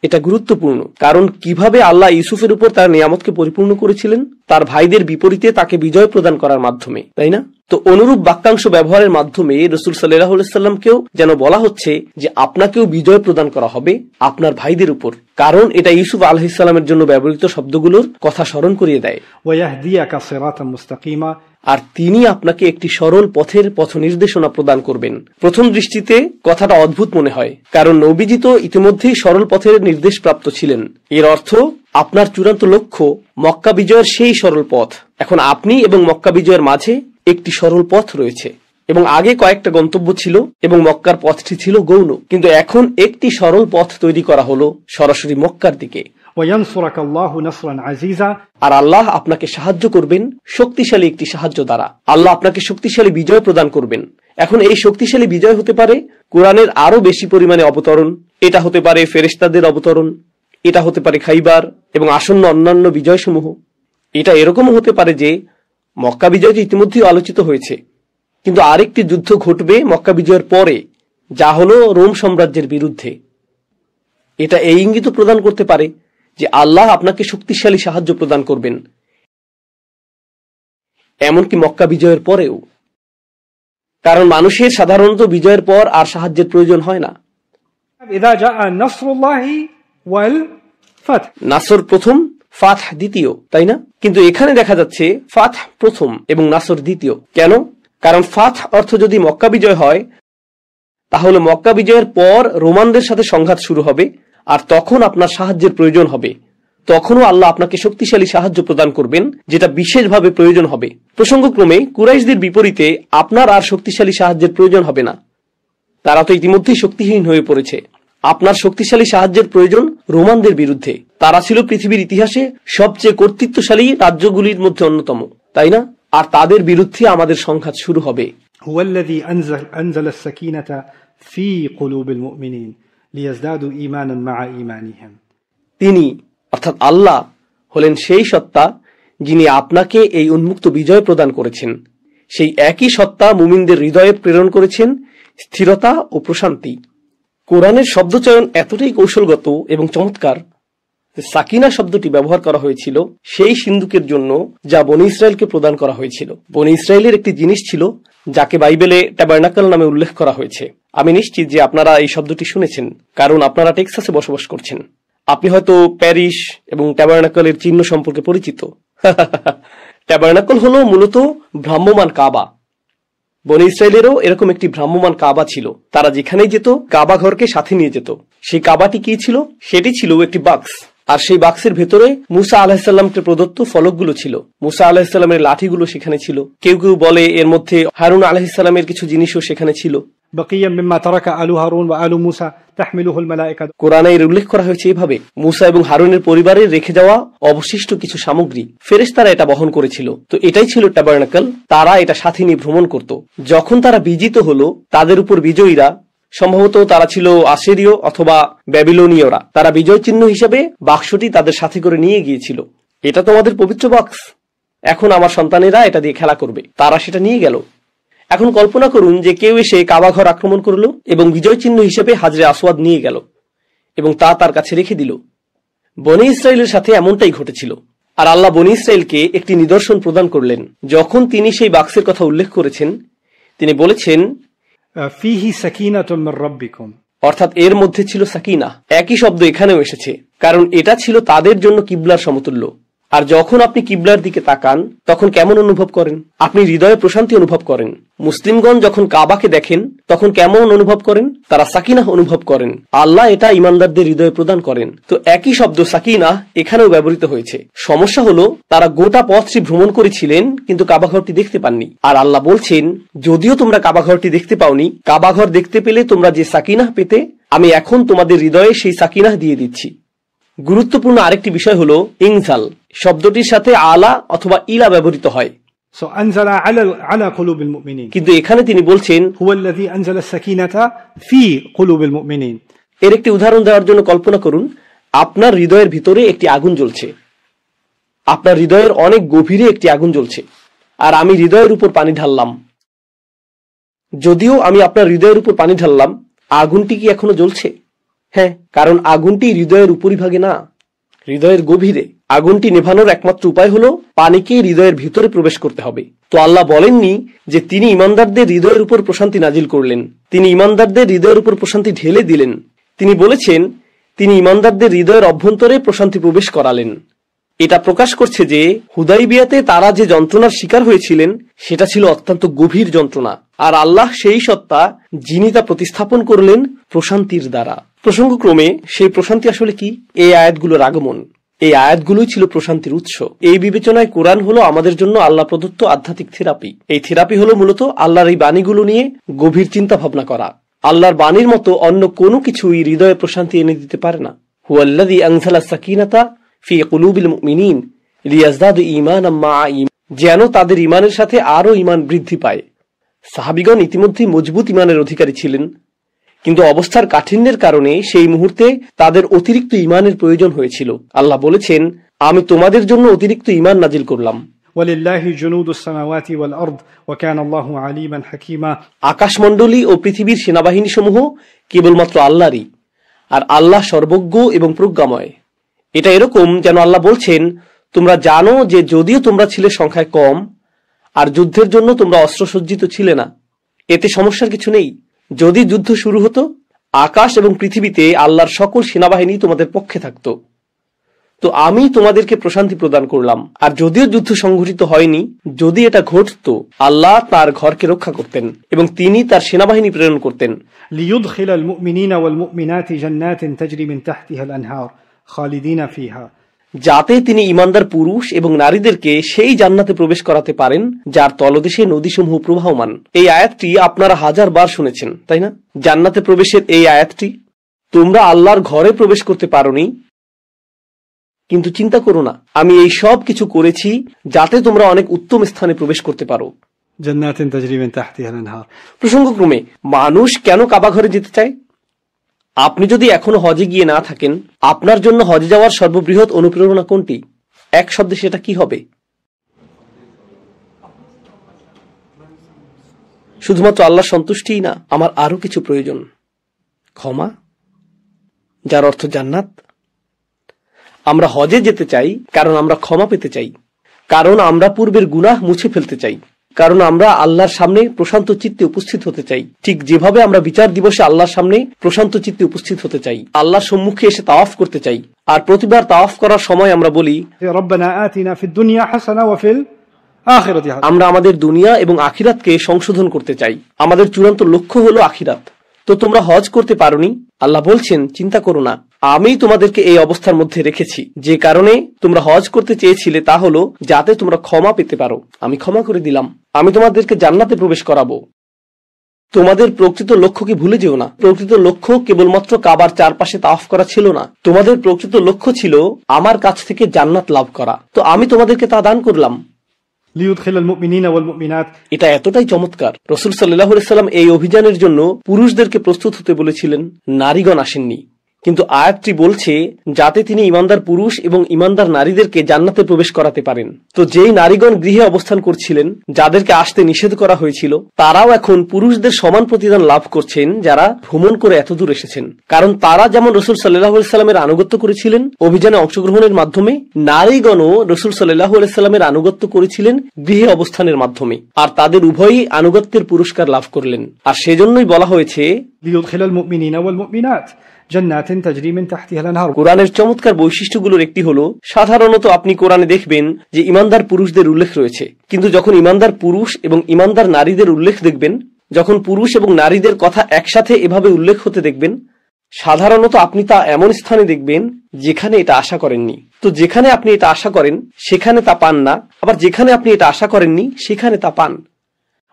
[SPEAKER 1] এটা গুরুত্বপূর্ণ, কারণ কিভাবে আল্লাহ ইউসুফের উপর তার নিয়ামতকে পরিপূর্ণ করেছিলেন, তার ভাইদের বিপরীতে তাকে বিজয় প্রদান করার মাধ্যমে, তাই না? তো অনুরূপ বাক্যাংশ ব্যবহারের মাধ্যমে রাসূল সাল্লাল্লাহু আলাইহি সাল্লামকেও যেন বলা হচ্ছে যে আপনাকেও বিজয় প্রদান করা হবে আপনার ভাইদের উপর, কারণ এটা ইউসুফ আলাইহিস সালামের জন্য ব্যবহৃত শব্দগুলোর কথা স্মরণ করিয়ে দেয়।
[SPEAKER 2] ويهديك صراطا مستقيما।
[SPEAKER 1] আর তিনি আপনাকে একটি সরল পথের পথ নির্দেশনা প্রদান করবেন। প্রথম দৃষ্টিতে কথাটা অদ্ভুত মনে হয়, কারণ নবীজি তো ইতিমধ্যেই সরল পথের নির্দেশ প্রাপ্ত ছিলেন। এর অর্থ আপনার চূড়ান্ত লক্ষ্য মক্কা বিজয়ের সেই সরল পথ। এখন আপনি এবং মক্কা বিজয়ের মাঝে একটি সরল পথ রয়েছে, এবং আগে কয়েকটা গন্তব্য ছিল এবং মক্কার পথটি ছিল গৌণ, কিন্তু এখন একটি সরল পথ তৈরি করা হলো সরাসরি মক্কার দিকে।
[SPEAKER 2] وينصرك الله نصرا عزيزا।
[SPEAKER 1] আর আল্লাহ আপনাকে সাহায্য করবেন শক্তিশালী একটি সাহায্য দ্বারা। আল্লাহ আপনাকে শক্তিশালী বিজয় প্রদান করবেন। এখন এই শক্তিশালী বিজয় হতে পারে কোরআনের আরো বেশি পরিমাণে অবতরণ, এটা হতে পারে ফেরেশতাদের অবতরণ, এটা হতে পারে খাইবার এবং আসন্ন অন্যান্য বিজয়সমূহ। এটা এরকমও হতে পারে যে মক্কা বিজয় ইতিমধ্যেই আলোচিত হয়েছে, কিন্তু আরেকটি যুদ্ধ ঘটবে মক্কা বিজয়ের পরে, যা হলো রোম সাম্রাজ্যের বিরুদ্ধে। এটা এই ইঙ্গিত প্রদান করতে পারে যে আল্লাহ আপনাকে শক্তিশালী সাহায্য প্রদান করবেন, এমনকি মক্কা বিজয়ের পরেও। কারণ মানুষের সাধারণত বিজয়ের পর আর সাহায্যের প্রয়োজন হয় না।
[SPEAKER 2] إذا جاء نصر الله والفتح।
[SPEAKER 1] নাসর প্রথম, ফাথ দ্বিতীয়, তাই না? কিন্তু এখানে দেখা যাচ্ছে ফাথ প্রথম এবং নাসর দ্বিতীয়। কেন? কারণ ফাথ অর্থ যদি মক্কা বিজয় হয়, তাহলে মক্কা বিজয়ের পর রোমানদের সাথে সংঘাত শুরু হবে, আর তখন আপনার সাহায্যের প্রয়োজন হবে। তখনও আল্লাহ আপনাকে শক্তিশালী সাহায্য প্রদান করবেন, যেটা বিশেষভাবে প্রয়োজন হবে। প্রসঙ্গক্রমে কুরাইশদের বিপরীতে আপনার আর শক্তিশালী সাহায্যের প্রয়োজন হবে না, তারা তো ইতিমধ্যেই শক্তিহীন হয়ে পড়েছে। আপনার শক্তিশালী সাহায্যের প্রয়োজন রোমানদের বিরুদ্ধে। তারা ছিল পৃথিবীর ইতিহাসে সবচেয়ে কর্তৃত্বশালী রাজ্যগুলির মধ্যে অন্যতম, তাই না? আর তাদের বিরুদ্ধে আমাদের সংঘাত শুরু হবে।
[SPEAKER 2] هو الذي أنزل السكينة في قلوب المؤمنين ليزدادوا إيمانا مع إيمانهم।
[SPEAKER 1] তিনি অর্থাৎ আল্লাহ হলেন সেই সত্তা যিনি আপনাকে এই উন্মুক্ত বিজয় প্রদান করেছেন। সেই একই সত্তা মুমিনদের হৃদয়ে প্রেরণ করেছেন স্থিরতা ও প্রশান্তি। কোরআনের শব্দচয়ন এতটাই কৌশলগত এবং চমৎকার যে সাকিনা শব্দটি ব্যবহার করা হয়েছিল সেই সিন্দুকের জন্য যা বনি ইসরায়েলকে প্রদান করা হয়েছিল। বনি ইসরায়েলের একটি জিনিস ছিল যাকে বাইবেলে ট্যাবারনাকল নামে উল্লেখ করা হয়েছে। আমি নিশ্চিত যে আপনারা এই শব্দটি শুনেছেন, কারণ আপনারা টেক্সাসে বসবাস করছেন। আপনি হয়তো প্যারিস এবং ট্যাবারনাকলের চিহ্ন সম্পর্কে পরিচিত। ট্যাবারনাকল হলো মূলত ভ্রাম্যমান কাবা। বনি ইসরায়েলেরও এরকম একটি ভ্রাম্যমান কাবা ছিল। তারা যেখানেই যেত কাবা ঘরকে সাথে নিয়ে যেত। সেই কাবাটি কি ছিল? সেটি ছিল একটি বাক্স, আর সেই বাক্সের ভেতরে মুসা আলাহিসাল্লামকে প্রদত্ত ফলকগুলো ছিল। মুসা আলাহিসাল্লামের লাঠিগুলো সেখানে ছিল। কেউ কেউ বলে এর মধ্যে হারুন আলাহিসাল্লামের কিছু জিনিসও সেখানে ছিল।
[SPEAKER 2] بقيا مما ترك آل هارون وآل موسى تحمله الملائكة।
[SPEAKER 1] কোরআনে এর উল্লেখ করা হয়েছে এভাবে, মুসা এবং হারুনের পরিবারের রেখে যাওয়া অবশিষ্ট কিছু সামগ্রী ফেরেশতারা এটা বহন করেছিল। তো এটাই ছিল ট্যাবারনাকল। তারা এটা সাথে নিয়ে ভ্রমণ করত। যখন তারা বিজিত হলো, তাদের উপর বিজয়ীরা, সম্ভবত তারা ছিল আসিরীয় অথবা ব্যাবিলনীয়রা, তারা বিজয় চিহ্ন হিসেবে বাক্সটি তাদের সাথে করে নিয়ে গিয়েছিল। এটা তোমাদের পবিত্র বাক্স, এখন আমার সন্তানেরা এটা দিয়ে খেলা করবে। তারা সেটা নিয়ে গেল। এখন কল্পনা করুন যে কেউ এসে কাবা ঘর আক্রমণ করলো এবং বিজয় চিহ্ন হিসেবে হাজরে আসওয়াদ নিয়ে গেল এবং তা তার কাছে রেখে দিল। বনি ইসরায়েলের সাথে এমনটাই ঘটেছিল। আর আল্লাহ বনি ইসরায়েলকে একটি নিদর্শন প্রদান করলেন। যখন তিনি সেই বাক্সের কথা উল্লেখ করেছেন, তিনি বলেছেন
[SPEAKER 2] ফিহি সাকিনাতুম মির রাব্বিকুম,
[SPEAKER 1] অর্থাৎ এর মধ্যে ছিল সাকিনা। একই শব্দ এখানেও এসেছে, কারণ এটা ছিল তাদের জন্য কিবলার সমতুল্য। আর যখন আপনি কিবলার দিকে তাকান তখন কেমন অনুভব করেন? আপনি হৃদয়ে প্রশান্তি অনুভব করেন। মুসলিমগণ যখন কাবাকে দেখেন তখন কেমন অনুভব করেন? তারা সাকিনাহ অনুভব করেন। আল্লাহ এটা ইমানদারদের হৃদয়ে প্রদান করেন। তো একই শব্দ সাকিনাহ এখানেও ব্যবহৃত হয়েছে। সমস্যা হলো তারা গোটা পথটি ভ্রমণ করেছিলেন কিন্তু কাবাঘরটি দেখতে পাননি। আর আল্লাহ বলছেন, যদিও তোমরা কাবাঘরটি দেখতে পাওনি, কাবাঘর দেখতে পেলে তোমরা যে সাকিনাহ পেতে, আমি এখন তোমাদের হৃদয়ে সেই সাকিনাহ দিয়ে দিচ্ছি। গুরুত্বপূর্ণ আরেকটি বিষয় হলো ইনজাল শব্দটির সাথে আলা অথবা ইলা ব্যবহৃত হয়।
[SPEAKER 2] So أنزل على قلوب المؤمنين.
[SPEAKER 1] কিন্তু এখানে তিনি বলছেন
[SPEAKER 2] هو الذي أنزل السكينة في قلوب المؤمنين.
[SPEAKER 1] এর একটি উদাহরণ দেওয়ার জন্য কল্পনা করুন, আপনার হৃদয়ের ভিতরে একটি আগুন জ্বলছে। আপনার হৃদয়ের অনেক গভীরে একটি আগুন জ্বলছে, আর আমি হৃদয়ের উপর পানি ঢাললাম। যদিও আমি আপনার হৃদয়ের উপর পানি ঢাললাম, আগুনটি কি এখনো জ্বলছে? হ্যাঁ, কারণ আগুনটি হৃদয়ের উপরিভাগে না, হৃদয়ের গভীরে। আগুনটি নেভানোর একমাত্র উপায় হলো পানিকে হৃদয়ের ভিতরে প্রবেশ করতে হবে। তো আল্লাহ বলেননি যে তিনি ইমানদারদের হৃদয়ের উপর প্রশান্তি নাজিল করলেন, তিনি ইমানদারদের হৃদয়ের উপর প্রশান্তি ঢেলে দিলেন। তিনি বলেছেন তিনি ইমানদারদের হৃদয়ের অভ্যন্তরে প্রশান্তি প্রবেশ করালেন। এটা প্রকাশ করছে যে হুদাইবিয়াতে তারা যে যন্ত্রণার শিকার হয়েছিলেন সেটা ছিল অত্যন্ত গভীর যন্ত্রণা, আর আল্লাহ সেই সত্তা যিনি তা প্রতিস্থাপন করলেন প্রশান্তির দ্বারা। প্রসঙ্গক্রমে সেই প্রশান্তি আসলে কি? এই আয়াতগুলোর আগমন। এই আয়াতগুলোই ছিল প্রশান্তির উৎস। এই বিবেচনায় কোরআন হলো আমাদের জন্য আল্লাহ প্রদত্ত আধ্যাত্মিক থেরাপি। এই থেরাপি হলো মূলত আল্লাহর এই বাণীগুলো নিয়ে গভীর চিন্তা ভাবনা করা। আল্লাহর বাণীর মতো অন্য কোনো কিছুই হৃদয়ে প্রশান্তি এনে দিতে পারে না। হুয়াল্লাযী আনজালা সাকিনাতা ফি কুলুবিল মুমিনিন লিয়াজদাদু ঈমানাম মা'a ঈমান, যেন তাদের ঈমানের সাথে আরো ঈমান বৃদ্ধি পায়। সাহাবীগণ ইতিমধ্যেই মজবুত ঈমানের অধিকারী ছিলেন, কিন্তু অবস্থার কাঠিন্যের কারণে সেই মুহূর্তে তাদের অতিরিক্ত ঈমানের প্রয়োজন হয়েছিল। আল্লাহ বলেছেন, আমি তোমাদের জন্য অতিরিক্ত ঈমান নাজিল করলাম।
[SPEAKER 2] ওয়ালিল্লাহি জুনুদুস সামাওয়াতি ওয়াল আরদ ওয়া কানা আল্লাহু আলীমান হাকীমা।
[SPEAKER 1] আকাশমণ্ডলী ও পৃথিবীর সেনাবাহিনী সমূহ কেবলমাত্র আল্লাহরই, আর আল্লাহ সর্বজ্ঞ এবং প্রজ্ঞাময়। এটা এরকম যেন আল্লাহ বলছেন, তোমরা জানো যে যদিও তোমরা ছিলে সংখ্যায় কম আর যুদ্ধের জন্য তোমরা অস্ত্রসজ্জিত ছিলে না, এতে সমস্যার কিছু নেই। যদি যুদ্ধ শুরু হতো, আকাশ এবং পৃথিবীতে আল্লাহর সকল সেনাবাহিনী তোমাদের পক্ষে থাকতো, তো আমি তোমাদেরকে প্রশান্তি প্রদান করলাম। আর যদিও যুদ্ধ সংঘটিত হয়নি, যদি এটা ঘটতো, আল্লাহ তার ঘরকে রক্ষা করতেন এবং তিনি তার সেনাবাহিনী প্রেরণ করতেন।
[SPEAKER 2] লিইউদখিলাল মুমিনিনা ওয়াল মুমিনাতি জান্নাতিন তাজরি মিন তাহতিহাল আনহার খালিদিনা ফিহা, যাতে তিনি ঈমানদার পুরুষ এবং নারীদেরকে সেই জান্নাতে প্রবেশ করাতে পারেন যার তলদেশে নদীসমূহ প্রবাহমান। এই আয়াতটি আপনারা হাজারবার শুনেছেন, তাই না? জান্নাতে প্রবেশের এই আয়াতটি। তোমরা আল্লাহর ঘরে প্রবেশ করতে পারোনি, কিন্তু চিন্তা করো না, আমি এই সব কিছু করেছি যাতে তোমরা অনেক উত্তম স্থানে প্রবেশ করতে পারো। জান্নাতিন তাজরি মিন তাহতিহাল আনহার। প্রসঙ্গক্রমে, মানুষ কেন কাবা ঘরে যেতে চায়? আপনি যদি এখনো হজে গিয়ে না থাকেন, আপনার জন্য হজে যাওয়ার সর্ববৃহৎ অনুপ্রেরণা কোনটি? এক শব্দে সেটা কি হবে? শুধুমাত্র আল্লাহর সন্তুষ্টিই না, আমার আরো কিছু প্রয়োজন। ক্ষমা, যার অর্থ জান্নাত। আমরা হজে যেতে চাই কারণ আমরা ক্ষমা পেতে চাই, কারণ আমরা পূর্বের গুনাহ মুছে ফেলতে চাই, কারণ আমরা আল্লাহর সামনে প্রশান্ত চিত্তে উপস্থিত হতে চাই। ঠিক যেভাবে আমরা বিচার দিবসে আল্লাহর সামনে প্রশান্ত চিত্তে উপস্থিত হতে চাই, আল্লাহর সম্মুখে এসে তাওয়াফ করতে চাই। আর প্রতিবার তাওয়াফ করার সময় আমরা বলি, রব্বানা আতিনা ফিদ দুনিয়া হাসানা ওয়া ফিল আখিরাতি হাসানা। আমরা আমাদের দুনিয়া এবং আখিরাতকে সংশোধন করতে চাই। আমাদের চূড়ান্ত লক্ষ্য হলো আখিরাত। তো তোমরা হজ করতে পারোনি, আল্লাহ বলছেন, চিন্তা করো না, আমি তোমাদেরকে এই অবস্থার মধ্যে রেখেছি। যে কারণে তোমরা হজ করতে চেয়েছিলে তা হলো যাতে তোমরা ক্ষমা পেতে পারো। আমি ক্ষমা করে দিলাম, আমি তোমাদেরকে জান্নাতে প্রবেশ করাবো। তোমাদের প্রকৃত লক্ষ্যকে ভুলে যেও না। প্রকৃত লক্ষ্য কেবলমাত্র কাবার চারপাশে তাওয়াফ করা ছিল না, তোমাদের প্রকৃত লক্ষ্য ছিল আমার কাছ থেকে জান্নাত লাভ করা। তো আমি তোমাদেরকে তা দান করলাম। এটা এতটাই চমৎকার। রাসূল সাল্লাল্লাহু আলাইহি ওয়াসাল্লাম এই অভিযানের জন্য পুরুষদেরকে প্রস্তুত হতে বলেছিলেন, নারীগণ আসেননি। কিন্তু আয়াতটি বলছে যাতে তিনি ঈমানদার পুরুষ এবং ঈমানদার নারীদেরকে জান্নাতে প্রবেশ করাতে পারেন। তো যেই নারীগণ গৃহে অবস্থান করছিলেন, যাদেরকে আসতে নিষেধ করা হয়েছিল, তারাও এখন পুরুষদের সমান প্রতিদান লাভ করছেন যারা ভ্রমণ করে এত দূর এসেছেন। কারণ তারা যেমন রাসূল সাল্লাল্লাহু আলাইহি ওয়াসাল্লামের আনুগত্য করেছিলেন অভিযানে অংশগ্রহণের মাধ্যমে, নারীগণও রাসূল সাল্লাল্লাহু আলাইহি ওয়াসাল্লামের আনুগত্য করেছিলেন গৃহে অবস্থানের মাধ্যমে, আর তাদের উভয়ই আনুগত্যের পুরস্কার লাভ করলেন। আর সেজন্যই বলা হয়েছে
[SPEAKER 3] ليدخل المؤمنين والمؤمنات جنات تجري من تحتها الأنهار.
[SPEAKER 1] কোরআনের চমৎকার বৈশিষ্ট্যগুলোর একটি হলো, সাধারণত আপনি কোরআনে দেখবেন যে ইমানদার পুরুষদের উল্লেখ রয়েছে, কিন্তু যখন ইমানদার পুরুষ এবং ইমানদার নারীদের উল্লেখ দেখবেন, যখন পুরুষ এবং নারীদের কথা একসাথে এভাবে উল্লেখ হতে দেখবেন, সাধারণত আপনি তা এমন স্থানে দেখবেন যেখানে এটা আশা করেননি। তো যেখানে আপনি এটা আশা করেন সেখানে তা পান না, আবার যেখানে আপনি এটা আশা করেননি সেখানে তা পান।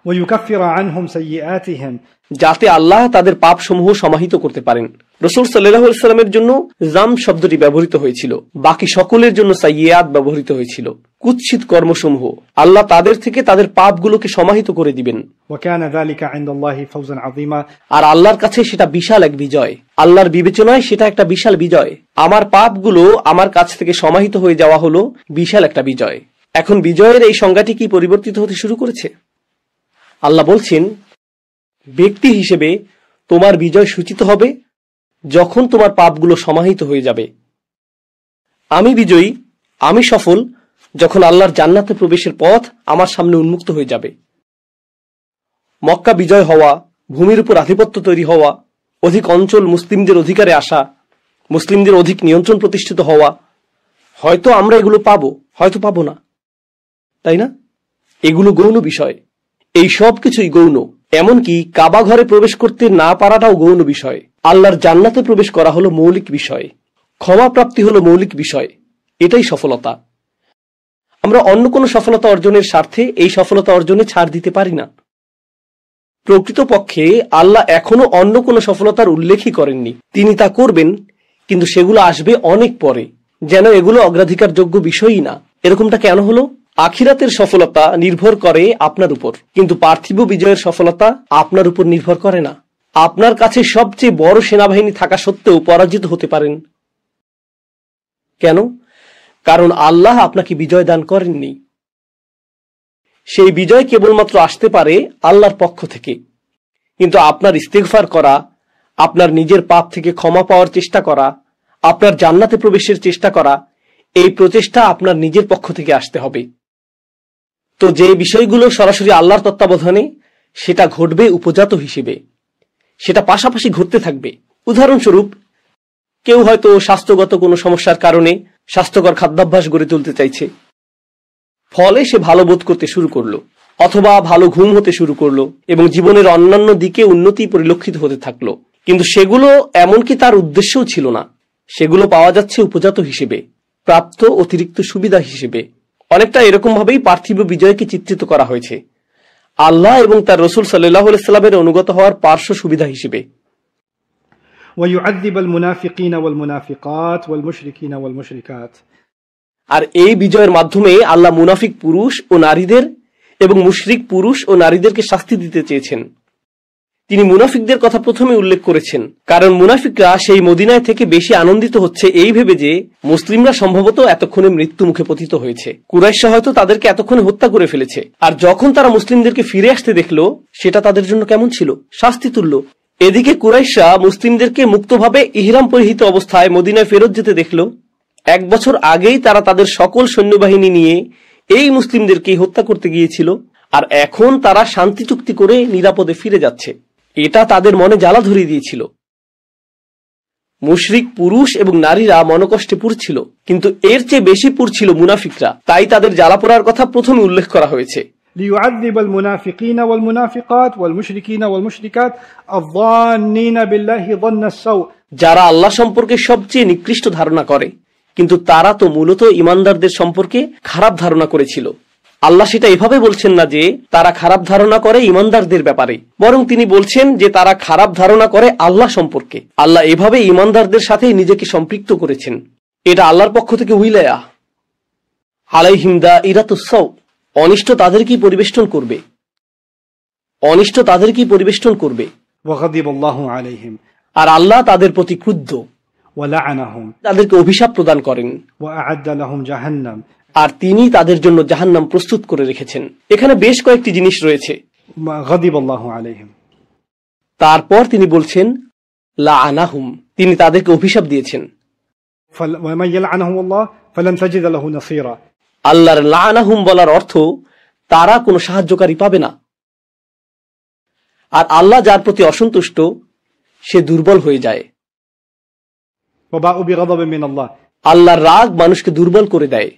[SPEAKER 3] ويكفر عنهم سيئاتهم,
[SPEAKER 1] যাতে আল্লাহ তাদের পাপ সমূহ সমাহিত করতে পারেন। রাসূল সাল্লাল্লাহু আলাইহি ওয়াসাল্লামের জন্য জাম শব্দটি ব্যবহৃত হয়েছিল, বাকি সকলের জন্য সাইয়্যাত ব্যবহৃত হয়েছিল, কুৎসিত কর্মসমূহ। আল্লাহ তাদের থেকে তাদের পাপগুলোকে সমাহিত করে দিবেন।
[SPEAKER 3] وكان ذلك عند الله فوزا عظيما,
[SPEAKER 1] আর আল্লাহর কাছে সেটা বিশাল এক বিজয়। আল্লাহর বিবেচনায় সেটা একটা বিশাল বিজয়। আমার পাপগুলো আমার কাছ থেকে সমাহিত হয়ে যাওয়া হলো বিশাল একটা বিজয়। এখন বিজয়ের এই সংজ্ঞাটি কি পরিবর্তিত হতে শুরু করেছে? আল্লাহ বলছেন, ব্যক্তি হিসেবে তোমার বিজয় সূচিত হবে যখন তোমার পাপগুলো সমাহিত হয়ে যাবে। আমি বিজয়ী, আমি সফল যখন আল্লাহর জান্নাতে প্রবেশের পথ আমার সামনে উন্মুক্ত হয়ে যাবে। মক্কা বিজয় হওয়া, ভূমির উপর আধিপত্য তৈরি হওয়া, অধিক অঞ্চল মুসলিমদের অধিকারে আসা, মুসলিমদের অধিক নিয়ন্ত্রণ প্রতিষ্ঠিত হওয়া, হয়তো আমরা এগুলো পাবো, হয়তো পাবো না, তাই না? এগুলো গৌণ বিষয়। এই সব কিছুই গৌণ। এমনকি কাবা ঘরে প্রবেশ করতে না পারাটাও গৌণ বিষয়। আল্লাহর জান্নাতে প্রবেশ করা হলো মৌলিক বিষয়, ক্ষমা প্রাপ্তি হলো মৌলিক বিষয়। এটাই সফলতা। আমরা অন্য কোনো সফলতা অর্জনের স্বার্থে এই সফলতা অর্জনে ছাড় দিতে পারি না। প্রকৃতপক্ষে আল্লাহ এখনো অন্য কোনো সফলতার উল্লেখই করেননি। তিনি তা করবেন, কিন্তু সেগুলো আসবে অনেক পরে, যেন এগুলো অগ্রাধিকারযোগ্য বিষয়ই না। এরকমটা কেন হলো? আখিরাতের সফলতা নির্ভর করে আপনার উপর, কিন্তু পার্থিব বিজয়ের সফলতা আপনার উপর নির্ভর করে না। আপনার কাছে সবচেয়ে বড় সেনাবাহিনী থাকা সত্ত্বেও পরাজিত হতে পারেন। কেন? কারণ আল্লাহ আপনাকে বিজয় দান করেননি। সেই বিজয় কেবলমাত্র আসতে পারে আল্লাহর পক্ষ থেকে। কিন্তু আপনার ইস্তেগফার করা, আপনার নিজের পাপ থেকে ক্ষমা পাওয়ার চেষ্টা করা, আপনার জান্নাতে প্রবেশের চেষ্টা করা, এই প্রচেষ্টা আপনার নিজের পক্ষ থেকে আসতে হবে। তো যে বিষয়গুলো সরাসরি আল্লাহর তত্ত্বাবধানে, সেটা ঘটবে উপজাত হিসেবে, সেটা পাশাপাশি ঘটতে থাকবে। উদাহরণস্বরূপ, কেউ হয়তো স্বাস্থ্যগত কোনো সমস্যার কারণে স্বাস্থ্যকর খাদ্যাভ্যাস গড়ে তুলতে চাইছে, ফলে সে ভালো বোধ করতে শুরু করলো, অথবা ভালো ঘুম হতে শুরু করলো এবং জীবনের অন্যান্য দিকে উন্নতি পরিলক্ষিত হতে থাকলো। কিন্তু সেগুলো এমনকি তার উদ্দেশ্যও ছিল না। সেগুলো পাওয়া যাচ্ছে উপজাত হিসেবে, প্রাপ্ত অতিরিক্ত সুবিধা হিসেবে। অনেকটা এরকম ভাবেই পার্থিব বিজয়কে চিত্রিত করা হয়েছে, আল্লাহ এবং তার রাসূল সাল্লাল্লাহু আলাইহি ওয়াসাল্লামের অনুগত হওয়ার পার্শ্ব সুবিধা হিসেবে।
[SPEAKER 3] ويعذب المنافقين والمنافقات والمشركين والمشركات,
[SPEAKER 1] আর এই বিজয়ের মাধ্যমে আল্লাহ মুনাফিক পুরুষ ও নারীদের এবং মুশরিক পুরুষ ও নারীদেরকে শাস্তি দিতে চেয়েছেন। তিনি মুনাফিকদের কথা প্রথমে উল্লেখ করেছেন, কারণ মুনাফিকরা সেই মদিনায় থেকে বেশি আনন্দিত হচ্ছে এই ভেবে যে মুসলিমরা সম্ভবত এতক্ষণে মৃত্যু মুখে পতিত হয়েছে। কুরাইশরা হয়তো তাদেরকে এতক্ষণে হত্যা করে ফেলেছে। আর যখন তারা মুসলিমদেরকে ফিরে আসতে দেখলো, সেটা তাদের জন্য কেমন ছিল? শাস্তি তুল্য। এদিকে কুরাইশরা মুসলিমদেরকে মুক্তভাবে ইহরাম পরিহিত অবস্থায় মদিনায় ফেরত যেতে দেখলো। 1 বছর আগেই তারা তাদের সকল সৈন্যবাহিনী নিয়ে এই মুসলিমদেরকে হত্যা করতে গিয়েছিল, আর এখন তারা শান্তি চুক্তি করে নিরাপদে ফিরে যাচ্ছে। এটা তাদের মনে জ্বালা ধরিয়ে দিয়েছিল। মুশরিক পুরুষ এবং নারীরা মনকষ্টে পুড়ছিল, কিন্তু এর চেয়ে বেশি পুড়ছিল মুনাফিকরা। তাই তাদের জ্বালা পোড়ার কথা প্রথমে উল্লেখ করা হয়েছে।
[SPEAKER 3] ليعذب المنافقين والمنافقات والمشركين والمشركات الظانين بالله ظن السوء,
[SPEAKER 1] যারা আল্লাহ সম্পর্কে সবচেয়ে নিকৃষ্ট ধারণা করে, কিন্তু তারা তো মূলত ঈমানদারদের সম্পর্কে খারাপ ধারণা করেছিল। আল্লাহ সেটা এভাবে বলছেন না যে তারা খারাপ ধারণা করে ঈমানদারদের ব্যাপারে, বরং তিনি বলছেন যে তারা খারাপ ধারণা করে আল্লাহ সম্পর্কে। আল্লাহ এভাবে ঈমানদারদের সাথে নিজেকে সম্পৃক্ত করেছেন। এটা আল্লাহর পক্ষ থেকে উইলায়া। আলাইহিম দাইরাতুস সাউ, অনিষ্ট তাদেরকেই পরিবেষ্টন করবে, অনিষ্ট তাদেরকেই পরিবেষ্টন করবে।
[SPEAKER 3] وغضب الله عليهم,
[SPEAKER 1] আর আল্লাহ তাদের প্রতি ক্রুদ্ধ,
[SPEAKER 3] ولعنهم,
[SPEAKER 1] তাদেরকে অভিশাপ প্রদান করেন,
[SPEAKER 3] وأعد لهم جهنم,
[SPEAKER 1] আর তিনি তাদের জন্য জাহান্নাম প্রস্তুত করে রেখেছেন। এখানে বেশ কয়েকটি জিনিস রয়েছে।
[SPEAKER 3] غضب الله عليهم,
[SPEAKER 1] তারপর তিনি বলছেন লাআনাহুম, তিনি তাদেরকে অভিশাপ দিয়েছেন।
[SPEAKER 3] ومن يلعنهم الله فلن تجد له نصيرا,
[SPEAKER 1] আল্লাহর লাআনাহুম বলার অর্থ তারা কোনো সাহায্যকারী পাবে না। আর আল্লাহ যার প্রতি অসন্তুষ্ট সে দুর্বল হয়ে যায়।
[SPEAKER 3] وباءوا بغضب من الله
[SPEAKER 1] আল্লাহর রাগ মানুষকে দুর্বল করে দেয়।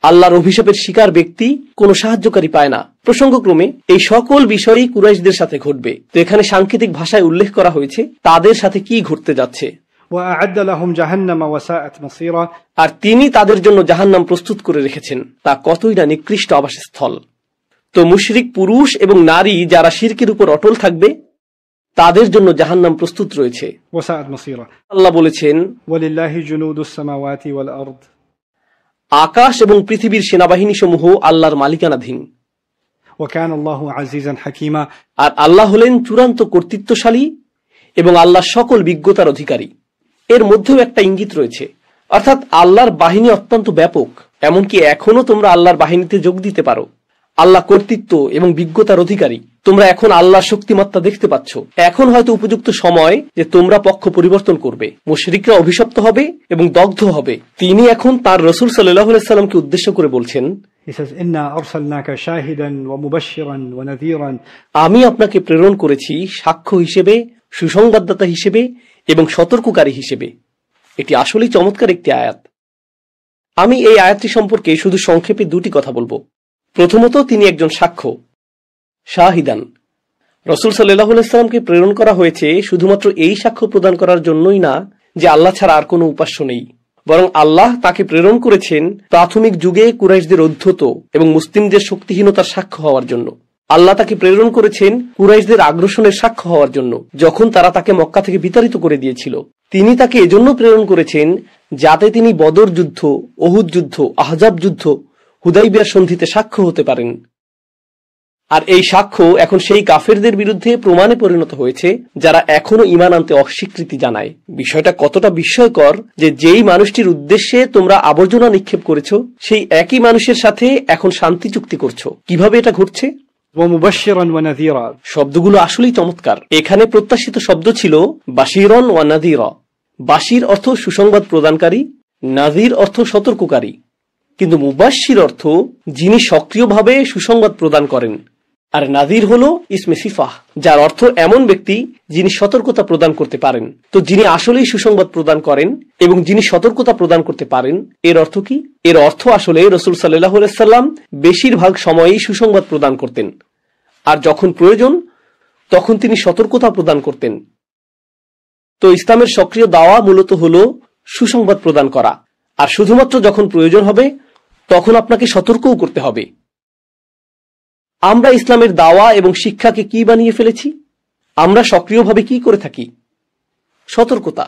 [SPEAKER 1] আল্লাহর অভিশাপের শিকার ব্যক্তি কোনো সাহায্যকারী পায় না। প্রসঙ্গক্রমে এই সকল বিষয়ই কুরাইশদের সাথে ঘটবে। তো এখানে সাংকেতিক ভাষায় উল্লেখ করা হয়েছে তাদের সাথে কি ঘটতে যাচ্ছে।
[SPEAKER 3] وأعد لهم جهنم وساءت مصيرا
[SPEAKER 1] আর তিনি তাদের জন্য জাহান্নাম প্রস্তুত করে রেখেছেন, তা কতই না নিকৃষ্ট আবাসস্থল। তো মুশরিক পুরুষ এবং নারী যারা শিরকের উপর অটল থাকবে তাদের জন্য জাহান্নাম প্রস্তুত রয়েছে।
[SPEAKER 3] وساءت مصيرا
[SPEAKER 1] আল্লাহ বলেছেন,
[SPEAKER 3] ولله جنود السماوات والأرض
[SPEAKER 1] আকাশ এবং পৃথিবীর সেনাবাহিনী সমূহ আল্লাহর মালিকানাধীন।
[SPEAKER 3] وكان الله عزيزا حكيما
[SPEAKER 1] আর আল্লাহ হলেন চূড়ান্ত কর্তৃত্বশালী এবং আল্লাহ সকল বিজ্ঞতার অধিকারী। এর মধ্যেও একটা ইঙ্গিত রয়েছে, অর্থাৎ আল্লাহর বাহিনী অত্যন্ত ব্যাপক। এমনকি এখনো তোমরা আল্লাহর বাহিনীতে যোগ দিতে পারো। আল্লাহ কর্তৃত্ব এবং বিজ্ঞতার অধিকারী। তোমরা এখন আল্লাহর শক্তিমত্তা দেখতে পাচ্ছ। এখন হয়তো উপযুক্ত সময় যে তোমরা পক্ষ পরিবর্তন করবে। মুশরিকরা অভিশপ্ত হবে এবং দগ্ধ হবে। তিনি এখন তার রাসূল সাল্লাল্লাহু আলাইহি সাল্লামকে উদ্দেশ্য করে বলছেন,
[SPEAKER 3] He says إنا أرسلناك شاهدا ومبشرا ونذيرا
[SPEAKER 1] আমি আপনাকে প্রেরণ করেছি সাক্ষ্য হিসেবে, সুসংবাদদাতা হিসেবে এবং সতর্ককারী হিসেবে। এটি আসলেই চমৎকার একটি আয়াত। আমি এই আয়াতটি সম্পর্কে শুধু সংক্ষেপে দুটি কথা বলবো। প্রথমত, তিনি একজন সাক্ষ্য, শাহিদান। রাসূল সাল্লাল্লাহু আলাইহি সাল্লামকে প্রেরণ করা হয়েছে শুধুমাত্র এই সাক্ষ্য প্রদান করার জন্যই না যে আল্লাহ ছাড়া আর কোনো উপাস্য নেই, বরং আল্লাহ তাকে প্রেরণ করেছেন প্রাথমিক যুগে কুরাইশদের অধ্যুত এবং মুসলিমদের শক্তিহীনতার সাক্ষ্য হওয়ার জন্য। আল্লাহ তাকে প্রেরণ করেছেন কুরাইশদের আগ্রাসনের সাক্ষ্য হওয়ার জন্য, যখন তারা তাকে মক্কা থেকে বিতাড়িত করে দিয়েছিল। তিনি তাকে এজন্য প্রেরণ করেছেন যাতে তিনি বদর যুদ্ধ, উহুদ যুদ্ধ, আহজাব যুদ্ধ, হুদাইবিয়ার সন্ধিতে সাক্ষ্য হতে পারেন। আর এই সাক্ষ্য এখন সেই কাফেরদের বিরুদ্ধে প্রমাণে পরিণত হয়েছে যারা এখনো ঈমান আনতে অস্বীকৃতি জানায়। বিষয়টা কতটা বিস্ময়কর যে যেই মানুষটির উদ্দেশ্যে তোমরা আবর্জনা নিক্ষেপ করেছো সেই একই মানুষের সাথে এখন শান্তি চুক্তি করছো। কিভাবে এটা ঘটছে?
[SPEAKER 3] ومبشرا ونذيرا
[SPEAKER 1] শব্দগুলো আসলেই চমৎকার। এখানে প্রত্যাশিত শব্দ ছিল বাশিরন ওয়া নাযীরা। বাশির অর্থ সুসংবাদ প্রদানকারী, নাযীর অর্থ সতর্ককারী। কিন্তু মুবাশশির অর্থ যিনি সক্রিয়ভাবে সুসংবাদ প্রদান করেন, আর নাযীর হলো ইসমে সিফাহ, যার অর্থ এমন ব্যক্তি যিনি সতর্কতা প্রদান করতে পারেন। তো যিনি আসলেই সুসংবাদ প্রদান করেন এবং যিনি সতর্কতা প্রদান করতে পারেন, এর অর্থ কি? এর অর্থ আসলে রাসূল সাল্লাল্লাহু আলাইহি সাল্লাম বেশিরভাগ সময়ই সুসংবাদ প্রদান করতেন, আর যখন প্রয়োজন তখন তিনি সতর্কতা প্রদান করতেন। তো ইসলামের সক্রিয় দাওয়া মূলত হলো সুসংবাদ প্রদান করা, আর শুধুমাত্র যখন প্রয়োজন হবে তখন আপনাকে সতর্কও করতে হবে। আমরা ইসলামের দাওয়া এবং শিক্ষাকে কি বানিয়ে ফেলেছি? আমরা সক্রিয়ভাবে কি করে থাকি? সতর্কতা।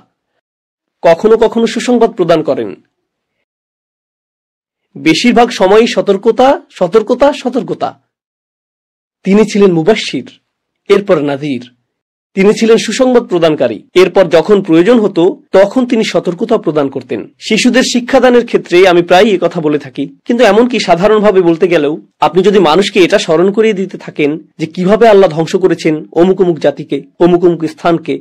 [SPEAKER 1] কখনো কখনো সুসংবাদ প্রদান করেন। বেশিরভাগ সময়ই সতর্কতা, সতর্কতা, সতর্কতা। তিনি ছিলেন মুবাশশির, এরপর নাযীর। তিনি ছিলেন সুসংবাদ প্রদানকারী। এরপর যখন প্রয়োজন হতো তখন তিনি সতর্কতা প্রদান করতেন। শিশুদের শিক্ষাদানের ক্ষেত্রে আমি প্রায়ই কথা বলে থাকি, কিন্তু এমনকি সাধারণভাবে বলতে গেলেও আপনি যদি মানুষকে এটা স্মরণ করিয়ে দিতে থাকেন যে কিভাবে আল্লাহ ধ্বংস করেছেন অমুক অমুক জাতিকে, অমুক অমুক স্থানকে,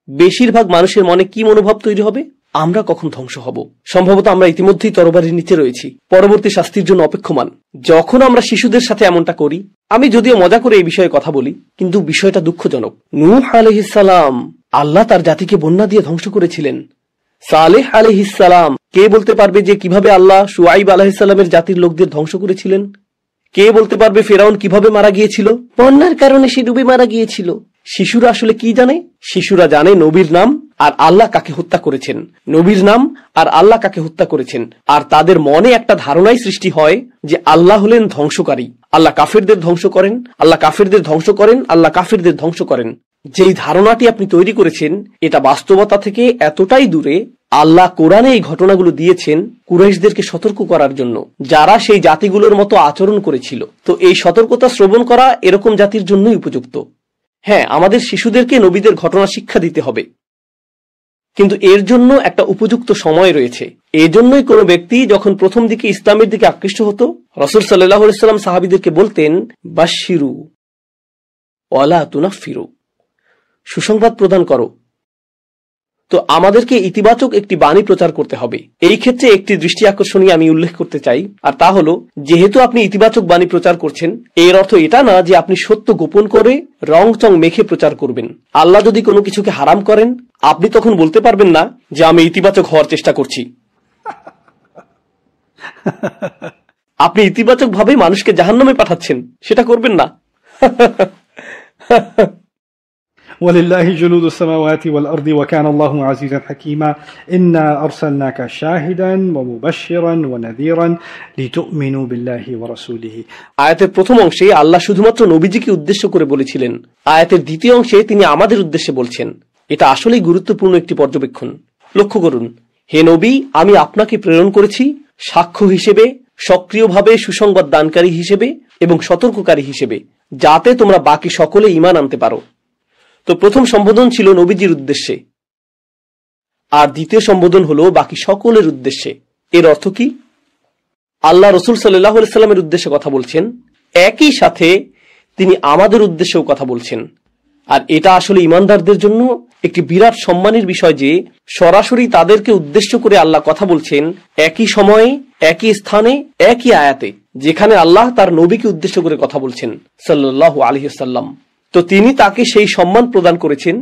[SPEAKER 1] বেশিরভাগ মানুষের মনে কি মনোভাব তৈরি হবে? আমরা কখন ধ্বংস হব? সম্ভবত আমরা ইতিমধ্যেই তরবারির নিচে রয়েছি, পরবর্তী শাস্তির জন্য অপেক্ষমান। যখন আমরা শিশুদের সাথে এমনটা করি, আমি যদিও মজা করে এই বিষয়ে কথা বলি, কিন্তু বিষয়টা দুঃখজনক। নূহ আলাইহিস সালাম, আল্লাহ তার জাতিকে বন্যা দিয়ে ধ্বংস করেছিলেন। সালেহ আলাইহিস সালাম, কে বলতে পারবে যে কিভাবে আল্লাহ শুআইব আলাইহিস সালামের জাতির লোকদের ধ্বংস করেছিলেন? কে বলতে পারবে ফেরাউন কিভাবে মারা গিয়েছিল? বন্যার কারণে সে ডুবে মারা গিয়েছিল। শিশুরা আসলে কি জানে? শিশুরা জানে নবীর নাম আর আল্লাহ কাকে হত্যা করেছেন, নবীর নাম আর আল্লাহ কাকে হত্যা করেছেন। আর তাদের মনে একটা ধারণাই সৃষ্টি হয় যে আল্লাহ হলেন ধ্বংসকারী, আল্লাহ কাফেরদের ধ্বংস করেন, আল্লাহ কাফেরদের ধ্বংস করেন, আল্লাহ কাফেরদের ধ্বংস করেন। যেই ধারণাটি আপনি তৈরি করেছেন এটা বাস্তবতা থেকে এতটাই দূরে। আল্লাহ কোরআনে এই ঘটনাগুলো দিয়েছেন কুরাইশদেরকে সতর্ক করার জন্য, যারা সেই জাতিগুলোর মতো আচরণ করেছিল। তো এই সতর্কতা শ্রবণ করা এরকম জাতির জন্যই উপযুক্ত। হ্যাঁ, আমাদের শিশুদেরকে নবীদের ঘটনা শিক্ষা দিতে হবে, কিন্তু এর জন্য একটা উপযুক্ত সময় রয়েছে। এজন্যই কোনো ব্যক্তি যখন প্রথম দিকে ইসলামের দিকে আকৃষ্ট হতো, রাসূল সাল্লাল্লাহু আলাইহি সাল্লাম সাহাবীদেরকে বলতেন বাশশিরু ওয়ালা তুনাফিরু, সুসংবাদ প্রদান করো, তো আমাদেরকে ইতিবাচক একটি বাণী প্রচার করতে হবে। এই ক্ষেত্রে একটি দৃষ্টি আকর্ষণীয় আমি উল্লেখ করতে চাই, আর তা হলো, যেহেতু আপনি ইতিবাচক বাণী প্রচার করছেন, এর অর্থ এটা না যে আপনি সত্য গোপন করে রং চং মেখে প্রচার করবেন। আল্লাহ যদি কোনো কিছুকে হারাম করেন, আপনি তখন বলতে পারবেন না যে আমি ইতিবাচক হওয়ার চেষ্টা করছি। আপনি ইতিবাচক ভাবে মানুষকে জাহান্নামে পাঠাচ্ছেন, সেটা করবেন না।
[SPEAKER 3] ولله جنود السماوات والأرض وكان الله عزيزا حكيما إنا أرسلناك شاهدا ومبشرا ونذيرا لتؤمنوا بالله ورسوله।
[SPEAKER 1] আয়াতের প্রথম অংশে আল্লাহ শুধুমাত্র নবীজিকে উদ্দেশ্য করে বলেছিলেন। আয়াতের দ্বিতীয় অংশে তিনি আমাদের উদ্দেশ্যে বলছেন। এটা আসলেই গুরুত্বপূর্ণ একটি পর্যবেক্ষণ। লক্ষ্য করুন, হে নবী, আমি আপনাকে প্রেরণ করেছি সাক্ষ্য হিসেবে, সক্রিয়ভাবে সুসংবাদ দানকারী হিসেবে এবং সতর্ককারী হিসেবে, যাতে তোমরা বাকি সকলে ঈমান আনতে পারো। তো প্রথম সম্বোধন ছিল নবীজির উদ্দেশ্যে, আর দ্বিতীয় সম্বোধন হলো বাকি সকলের উদ্দেশ্যে। এর অর্থ কি? আল্লাহ রসুল সাল্লাল্লাহু আলাইহি সাল্লামের উদ্দেশ্যে কথা বলছেন, একই সাথে তিনি আমাদের উদ্দেশ্যেও কথা বলছেন। আর এটা আসলে ঈমানদারদের জন্য একটি বিরাট সম্মানের বিষয় যে সরাসরি তাদেরকে উদ্দেশ্য করে আল্লাহ কথা বলছেন, একই সময়ে, একই স্থানে, একই আয়াতে, যেখানে আল্লাহ তার নবীকে উদ্দেশ্য করে কথা বলছেন সাল্লাল্লাহু আলাইহি ওয়াসাল্লাম। তো তিনি তাকে সেই সম্মান প্রদান করেছেন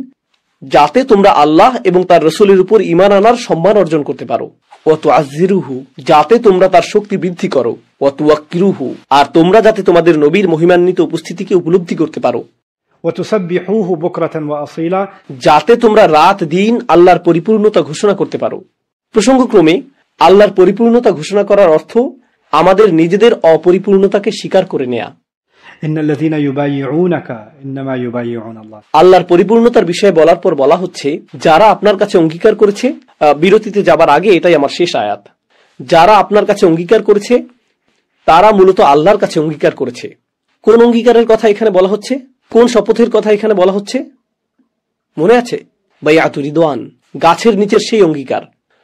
[SPEAKER 1] যাতে তোমরা আল্লাহ এবং তার রসুলের উপর ঈমান আনার সম্মান অর্জন করতে পারো। ওয়া তুআযযিরুহু, যাতে তোমরা তার শক্তি বৃদ্ধি করো। ওয়া তুওয়াক্কিরুহু, আর তোমরা যাতে তোমাদের নবীর মহিমান্বিত উপস্থিতিকে উপলব্ধি করতে পারো।
[SPEAKER 3] ওয়া তুসাব্বিহুহু বুকরাতান ওয়া আসীলা,
[SPEAKER 1] যাতে তোমরা রাত দিন আল্লাহর পরিপূর্ণতা ঘোষণা করতে পারো। প্রসঙ্গক্রমে আল্লাহর পরিপূর্ণতা ঘোষণা করার অর্থ আমাদের নিজেদের অপরিপূর্ণতাকে স্বীকার করে নেয়া।
[SPEAKER 3] ইন্নাল্লাযীনা ইউবাইয়ুনাকা ইন্নামা ইউবাইয়ুনাল্লাহ।
[SPEAKER 1] আল্লাহর পরিপূর্ণতার বিষয়ে বলার পর বলা হচ্ছে, যারা আপনার কাছে অঙ্গীকার করেছে, বিরতিতে যাবার আগে এটাই আমার শেষ আয়াত, যারা আপনার কাছে অঙ্গীকার করেছে তারা মূলত আল্লাহর কাছে অঙ্গীকার করেছে। কোন অঙ্গীকারের কথা এখানে বলা হচ্ছে? কোন শপথের কথা এখানে বলা হচ্ছে? মনে আছে? বাইআতুর রিদওয়ান, গাছের নিচের সেই অঙ্গীকার।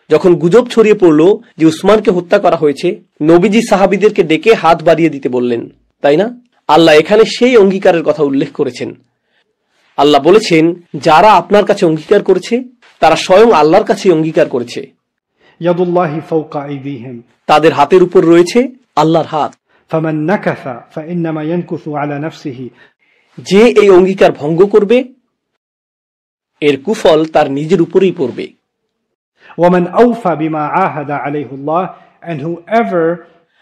[SPEAKER 1] যখন গুজব ছড়িয়ে পড়ল যে উসমানকে হত্যা করা হয়েছে, নবীজি সাহাবীদেরকে ডেকে হাত বাড়িয়ে দিতে বললেন, তাই না? আল্লাহ এখানে সেই অঙ্গীকারের কথা উল্লেখ করেছেন। আল্লাহ বলেছেন, যারা আপনার কাছে অঙ্গীকার করেছে তারা স্বয়ং আল্লাহর কাছে অঙ্গীকার করেছে।
[SPEAKER 3] ইয়াদুল্লাহি ফাওকা আইদিহিম,
[SPEAKER 1] তাদের হাতের উপর রয়েছে আল্লাহর হাত।
[SPEAKER 3] ফামান নাকাসা ফাইন্নামা ইয়ানকুসু আলা নাফসিহি,
[SPEAKER 1] যে এই অঙ্গীকার ভঙ্গ করবে এর কুফল তার নিজের উপরেই পড়বে।
[SPEAKER 3] ওয়ামান আওফা বিমা আহাদা আলাইহুল্লাহ, and whoever,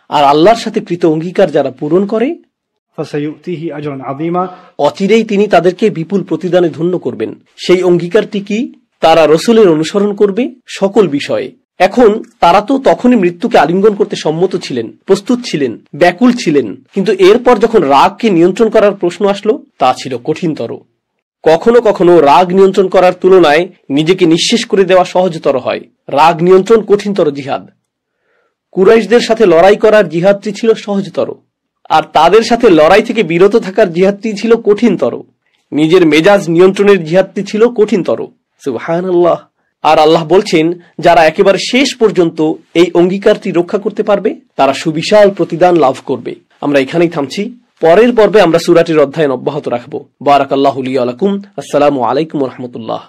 [SPEAKER 1] আর আল্লাহর সাথে কৃত অঙ্গীকার যারা পূরণ করে,
[SPEAKER 3] ফাসায়ুতিহি আজরান আযীমা,
[SPEAKER 1] অচিরেই তিনি তাদেরকে বিপুল প্রতিদানে ধন্য করবেন। সেই অঙ্গীকারটি কি? তারা রসুলের অনুসরণ করবে সকল বিষয়ে। এখন তারা তো তখনই মৃত্যুকে আলিঙ্গন করতে সম্মত ছিলেন, প্রস্তুত ছিলেন, ব্যাকুল ছিলেন, কিন্তু এরপর যখন রাগকে নিয়ন্ত্রণ করার প্রশ্ন আসলো, তা ছিল কঠিনতর। কখনো কখনো রাগ নিয়ন্ত্রণ করার তুলনায় নিজেকে নিঃশেষ করে দেওয়া সহজতর হয়। রাগ নিয়ন্ত্রণ কঠিনতর জিহাদ। কুরাইশদের সাথে লড়াই করার জিহাদটি ছিল সহজতর, আর তাদের সাথে লড়াই থেকে বিরত থাকার জিহাদটি ছিল কঠিনতর। নিজের মেজাজ নিয়ন্ত্রণের জিহাদটি ছিল কঠিনতর। সুবহানাল্লাহ। আর আল্লাহ বলছেন, যারা একেবারে শেষ পর্যন্ত এই অঙ্গীকারটি রক্ষা করতে পারবে তারা সুবিশাল প্রতিদান লাভ করবে। আমরা এখানেই থামছি, পরের পর্বে আমরা সূরাটির অধ্যয়ন অব্যাহত রাখবো। বারাকাল্লাহু লি ওয়া লাকুম। আসসালামু আলাইকুম ওয়া রাহমাতুল্লাহ।